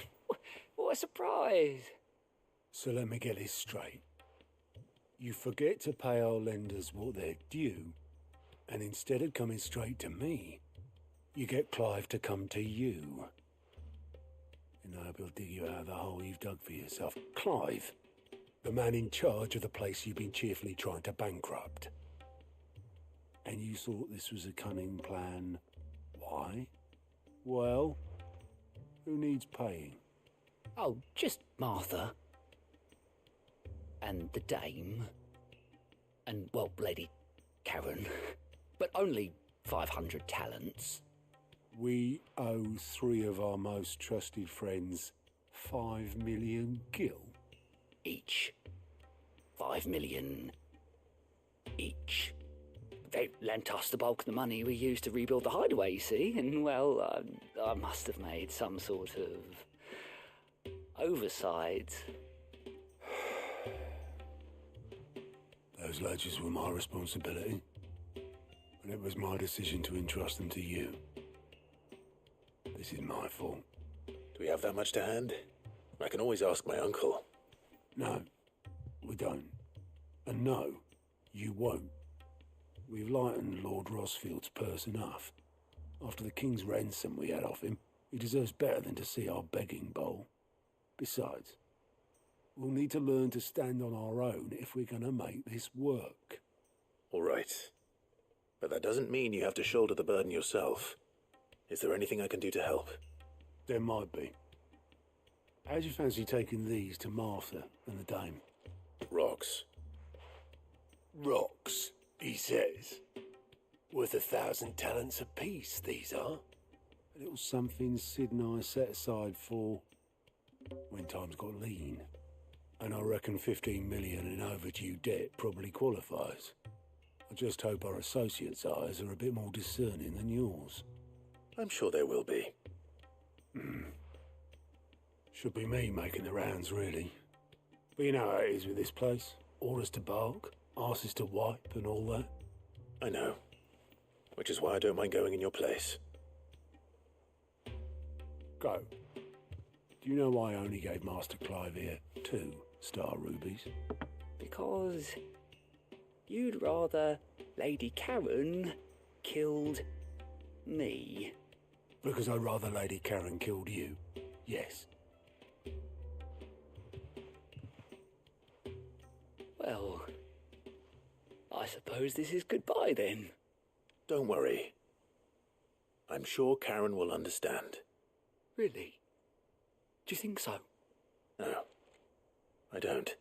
What a surprise! So let me get this straight. You forget to pay our lenders what they're due, and instead of coming straight to me, you get Clive to come to you. And I hope he'll dig you out of the hole you've dug for yourself. Clive, the man in charge of the place you've been cheerfully trying to bankrupt. And you thought this was a cunning plan. Why? Well, Who needs paying? Oh, just Martha. And the dame. And, well, Lady Karen. But only 500 talents. We owe 3 of our most trusted friends 5 million gil. Each. 5 million each. They lent us the bulk of the money we used to rebuild the hideaway, you see, and, well, I must have made some sort of oversight. Those ledgers were my responsibility, and it was my decision to entrust them to you. This is my fault. Do we have that much to hand? I can always ask my uncle. No, we don't. And no, you won't. We've lightened Lord Rosfield's purse enough. After the king's ransom we had off him, he deserves better than to see our begging bowl. Besides, we'll need to learn to stand on our own if we're going to make this work. All right. But that doesn't mean you have to shoulder the burden yourself. Is there anything I can do to help? There might be. How'd you fancy taking these to Martha and the dame? Rocks. Rocks, he says. Worth 1,000 talents apiece, these are. A little something Sid and I set aside for when times got lean. And I reckon 15 million in overdue debt probably qualifies. I just hope our associates' eyes are a bit more discerning than yours. I'm sure there will be. Should be me making the rounds, really. But you know how it is with this place. Orders to bark, arses to wipe, and all that. I know. Which is why I don't mind going in your place. Go. Do you know why I only gave Master Clive here 2 star rubies? Because you'd rather Lady Karen killed me. Because I'd rather Lady Karen killed you. Yes. Well, I suppose this is goodbye then. Don't worry. I'm sure Karen will understand. Really? Do you think so? No, I don't.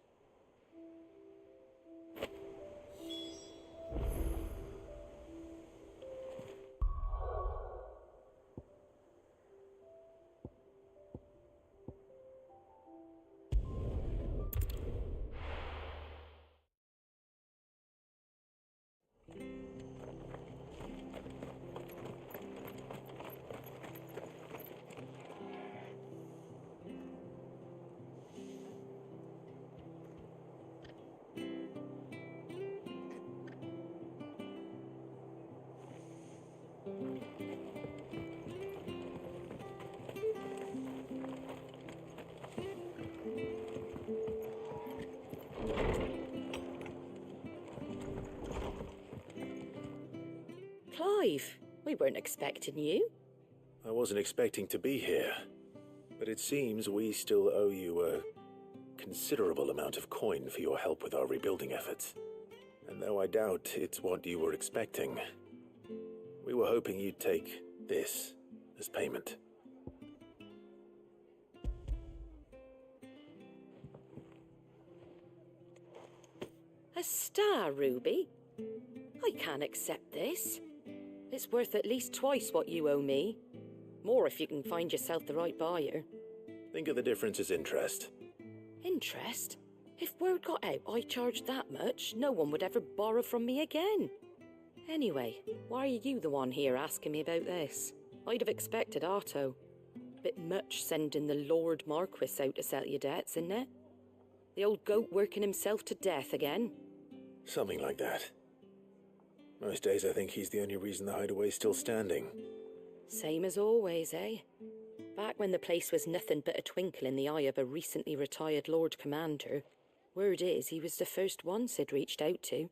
Clive, we weren't expecting you. I wasn't expecting to be here, but it seems we still owe you a considerable amount of coin for your help with our rebuilding efforts. And though I doubt it's what you were expecting, we were hoping you'd take this as payment. A star ruby? I can't accept this. It's worth at least twice what you owe me. More if you can find yourself the right buyer. Think of the difference as interest. Interest? If word got out I charged that much, no one would ever borrow from me again. Anyway, why are you the one here asking me about this? I'd have expected Otto. Bit much sending the Lord Marquis out to settle your debts, isn't it? The old goat working himself to death again? Something like that. Most days I think he's the only reason the hideaway's still standing. Same as always, eh? Back when the place was nothing but a twinkle in the eye of a recently retired Lord Commander, word is he was the first one Sid reached out to.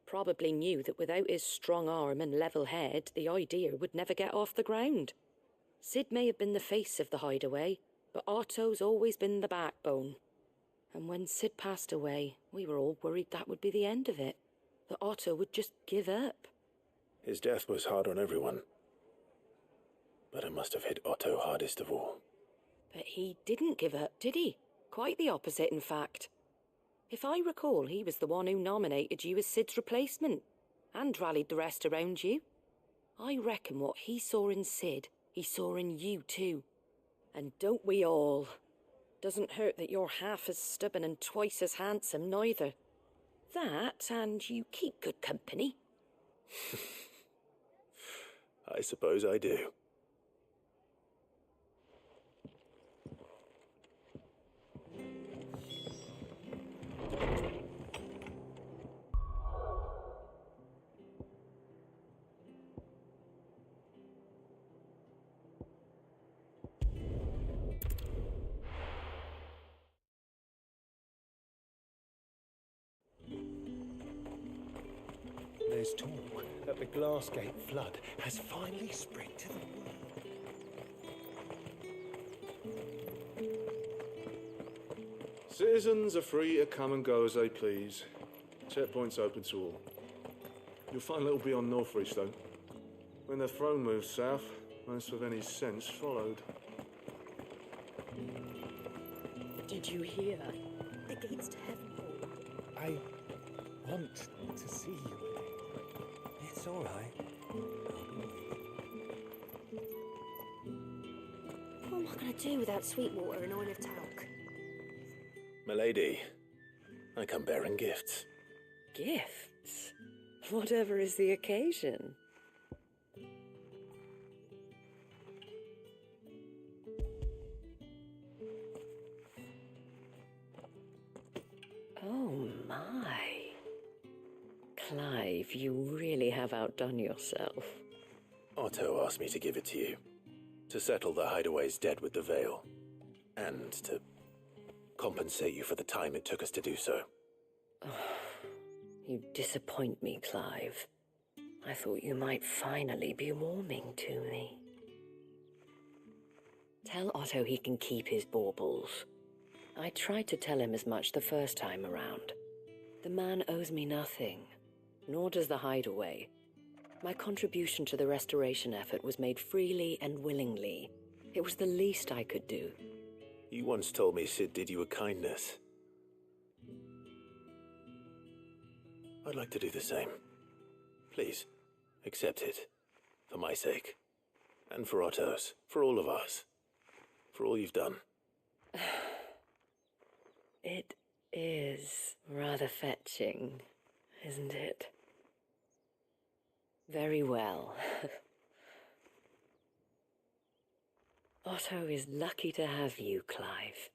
Probably knew that without his strong arm and level head, the idea would never get off the ground. Sid may have been the face of the hideaway, but Otto's always been the backbone. And when Sid passed away, we were all worried that would be the end of it. That Otto would just give up. His death was hard on everyone. But it must have hit Otto hardest of all. But he didn't give up, did he? Quite the opposite, in fact. If I recall, he was the one who nominated you as Sid's replacement, and rallied the rest around you. I reckon what he saw in Sid, he saw in you too. And don't we all? Doesn't hurt that you're half as stubborn and twice as handsome, neither. That, and you keep good company. I suppose I do. There's talk that the Glassgate flood has finally spread to the world. Citizens are free to come and go as they please. Checkpoints open to all. You'll find little beyond Northreach, though. When the throne moved south, most with any sense followed. Did you hear? The gates to heaven. I want to see you. It's all right. What am I going to do without Sweetwater and oil of talc? Milady, I come bearing gifts. Gifts? Whatever is the occasion. Oh my. Clive, you really have outdone yourself. Otto asked me to give it to you. To settle the Hideaway's debt with the Veil. And to compensate you for the time it took us to do so. You disappoint me, Clive. I thought you might finally be warming to me. Tell Otto he can keep his baubles. I tried to tell him as much the first time around. The man owes me nothing, nor does the Hideaway. My contribution to the restoration effort was made freely and willingly. It was the least I could do. You once told me Sid did you a kindness. I'd like to do the same. Please, accept it. For my sake. And for Otto's. For all of us. For all you've done. It is rather fetching, isn't it? Very well. Otto is lucky to have you, Clive.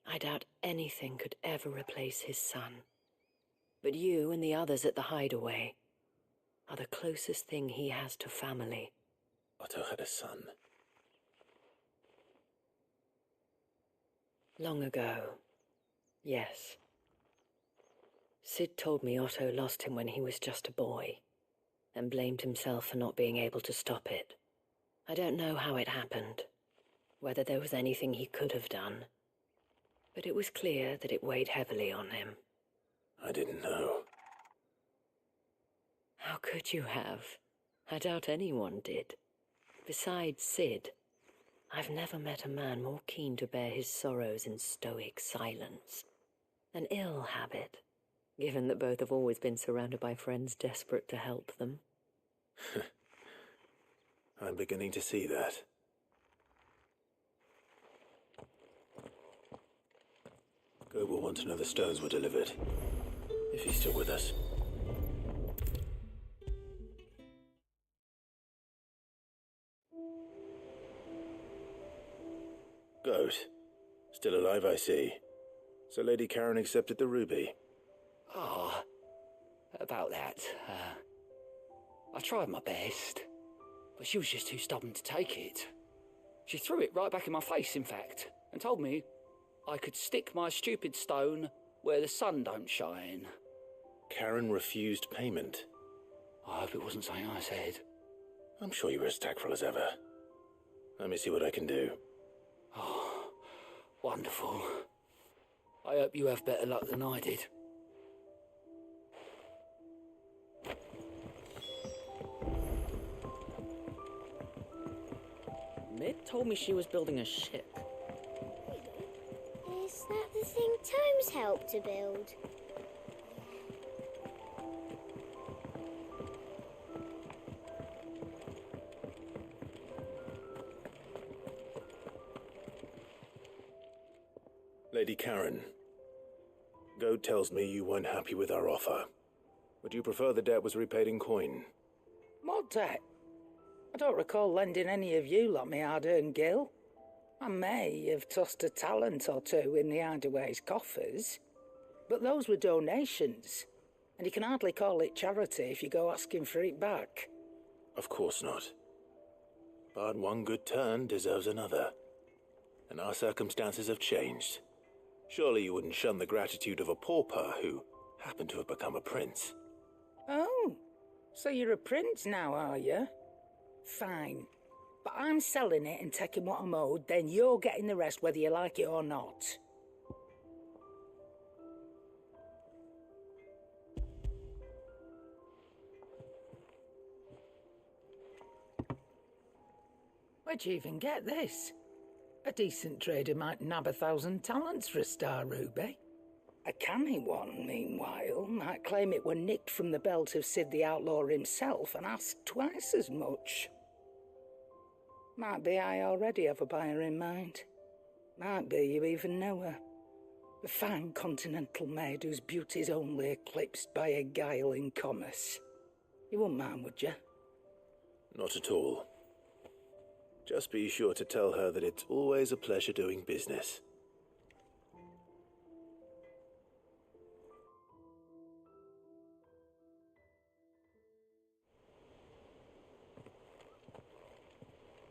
I doubt anything could ever replace his son. But you and the others at the Hideaway are the closest thing he has to family. Otto had a son. Long ago, yes. Sid told me Otto lost him when he was just a boy, and blamed himself for not being able to stop it. I don't know how it happened, whether there was anything he could have done, but it was clear that it weighed heavily on him. I didn't know. How could you have? I doubt anyone did. Besides Sid, I've never met a man more keen to bear his sorrows in stoic silence. An ill habit, given that both have always been surrounded by friends desperate to help them. I'm beginning to see that. Gob will want to know the stones were delivered. If he's still with us. Goat. Still alive, I see. So Lady Karen accepted the ruby. Ah, about that. I tried my best, but she was just too stubborn to take it. She threw it right back in my face, in fact, and told me I could stick my stupid stone where the sun don't shine. Karen refused payment. I hope it wasn't something I said. I'm sure you were as tactful as ever. Let me see what I can do. Oh, wonderful. I hope you have better luck than I did. Mid told me she was building a ship. Is that the thing Tomes helped to build? Lady Karen, Goad tells me you weren't happy with our offer. Would you prefer the debt was repaid in coin? What debt? I don't recall lending any of you lot me hard-earned gil. I may have tossed a talent or two in the Hideaway's coffers, but those were donations, and you can hardly call it charity if you go asking for it back. Of course not. But one good turn deserves another. And our circumstances have changed. Surely you wouldn't shun the gratitude of a pauper who happened to have become a prince. Oh, so you're a prince now, are you? Fine. But I'm selling it and taking what I'm owed, then you're getting the rest whether you like it or not. Where'd you even get this? A decent trader might nab 1,000 talents for a star ruby. A canny one, meanwhile, might claim it were nicked from the belt of Sid the Outlaw himself and ask twice as much. Might be I already have a buyer in mind. Might be you even know her. A fine continental maid whose beauty's only eclipsed by a guile in commerce. You wouldn't mind, would you? Not at all. Just be sure to tell her that it's always a pleasure doing business.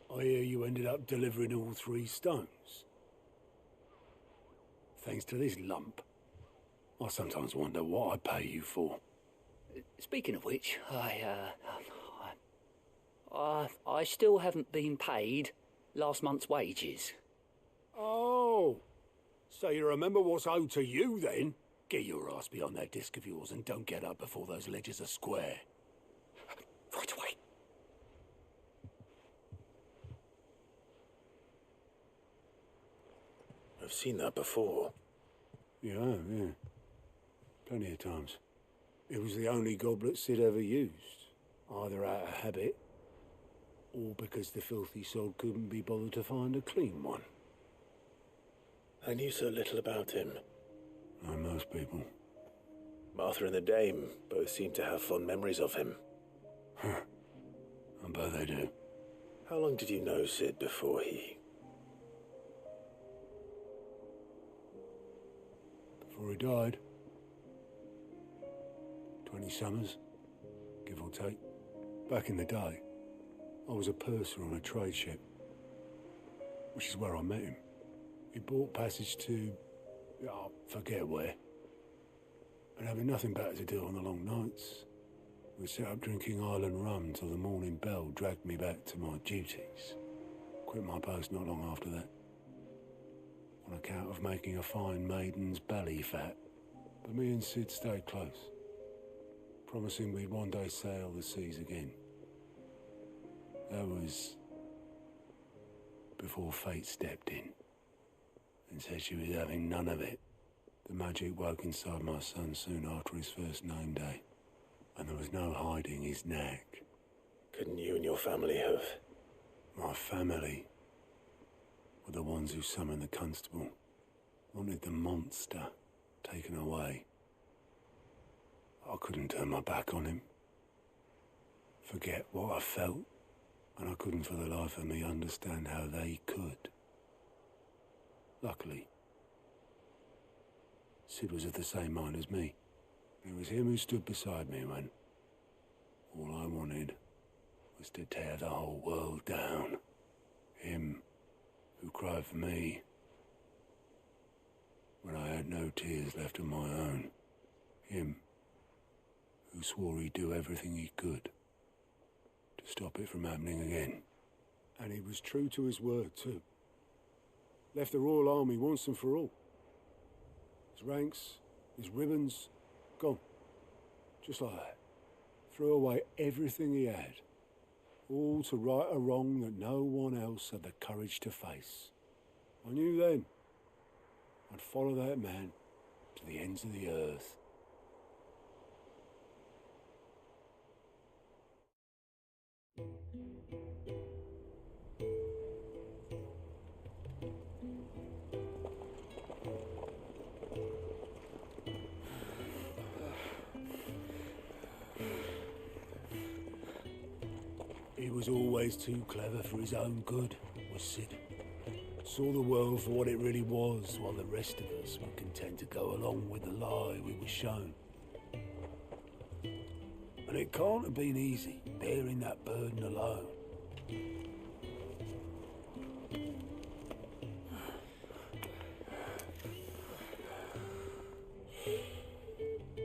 I hear you ended up delivering all 3 stones. Thanks to this lump. I sometimes wonder what I pay you for. Speaking of which, I still haven't been paid last month's wages. Oh, so you remember what's owed to you then? Get your ass behind that disc of yours and don't get up before those ledgers are square. Right away. I've seen that before. Yeah. Plenty of times. It was the only goblet Sid ever used, either out of habit or because the filthy soul couldn't be bothered to find a clean one. I knew so little about him. Like most people. Martha and the Dame both seem to have fond memories of him. I bet they do. How long did you know Sid before he... Before he died? 20 summers, give or take. Back in the day, I was a purser on a trade ship, which is where I met him. He bought passage to... I forget where. And having nothing better to do on the long nights, we set up drinking island rum till the morning bell dragged me back to my duties. Quit my post not long after that, on account of making a fine maiden's belly fat. But me and Sid stayed close, promising we'd one day sail the seas again. That was before fate stepped in and said she was having none of it. The magic woke inside my son soon after his first name day, and there was no hiding his knack. Couldn't you and your family have... My family were the ones who summoned the constable, wanted the monster taken away. I couldn't turn my back on him, forget what I felt, and I couldn't for the life of me understand how they could. Luckily, Sid was of the same mind as me. It was him who stood beside me when all I wanted was to tear the whole world down. Him who cried for me when I had no tears left of my own. Him who swore he'd do everything he could to stop it from happening again. And he was true to his word, too. Left the Royal Army once and for all. His ranks, his ribbons, gone. Just like that. Threw away everything he had. All to right a wrong that no one else had the courage to face. I knew then. I'd follow that man to the ends of the earth. He was always too clever for his own good, was Sid. Saw the world for what it really was, while the rest of us were content to go along with the lie we were shown. And it can't have been easy, bearing that burden alone.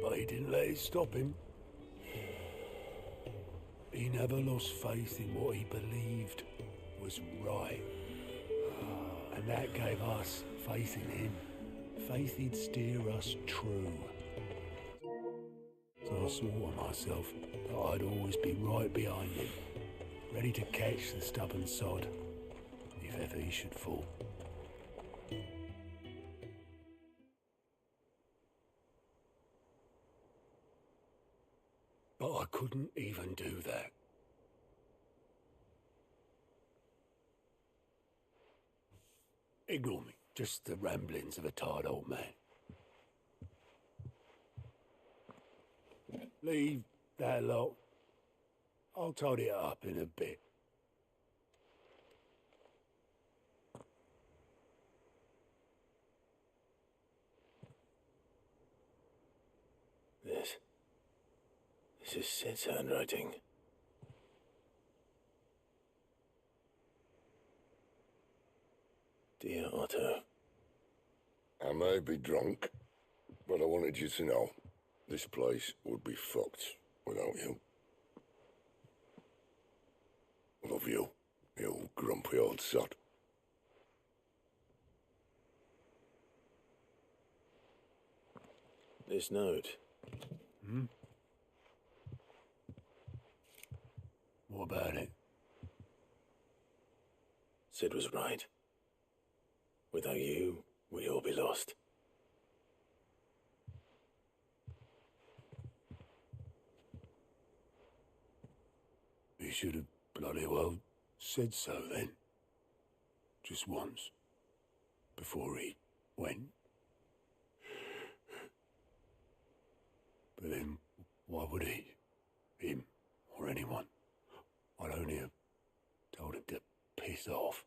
But he didn't let it stop him. He never lost faith in what he believed was right. And that gave us faith in him. Faith he'd steer us true. So I swore to myself that I'd always be right behind him, ready to catch the stubborn sod, if ever he should fall. But I couldn't even do that. Ignore me, just the ramblings of a tired old man. Leave that lot. I'll tidy it up in a bit. This is Sid's handwriting. Dear Otto. I may be drunk, but I wanted you to know this place would be fucked without you. Love you, you grumpy old sod. This note. Hmm? What about it? Sid was right. Without you, we'd all be lost. He should have bloody well said so then. Just once. Before he went. But then, why would he? Him, or anyone? I'd only have told him to piss off.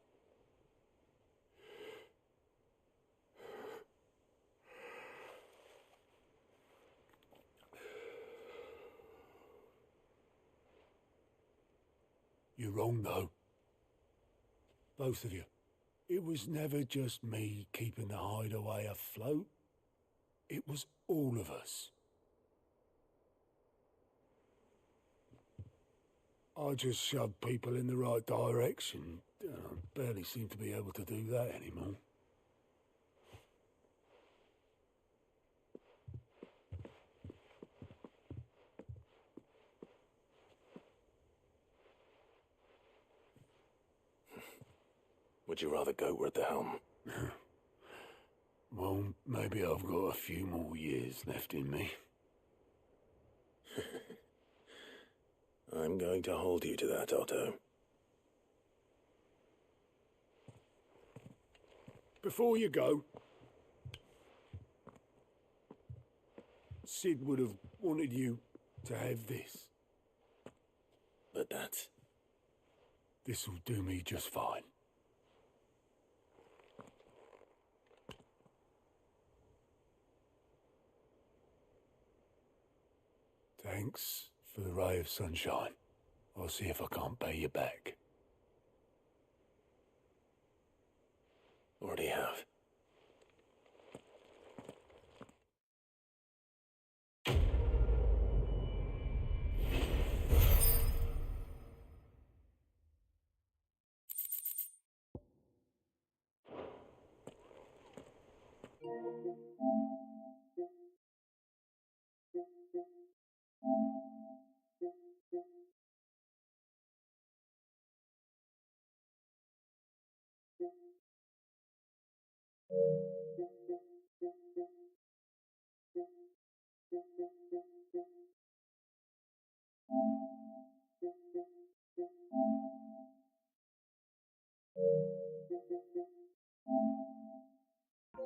You're wrong, though. Both of you. It was never just me keeping the hideaway afloat. It was all of us. I just shoved people in the right direction. I barely seem to be able to do that anymore. Would you rather go at the helm? Well, maybe I've got a few more years left in me. I'm going to hold you to that, Otto. Before you go, Sid would have wanted you to have this. But that's... This'll do me just fine. Thanks for the ray of sunshine. I'll see if I can't pay you back. Already have.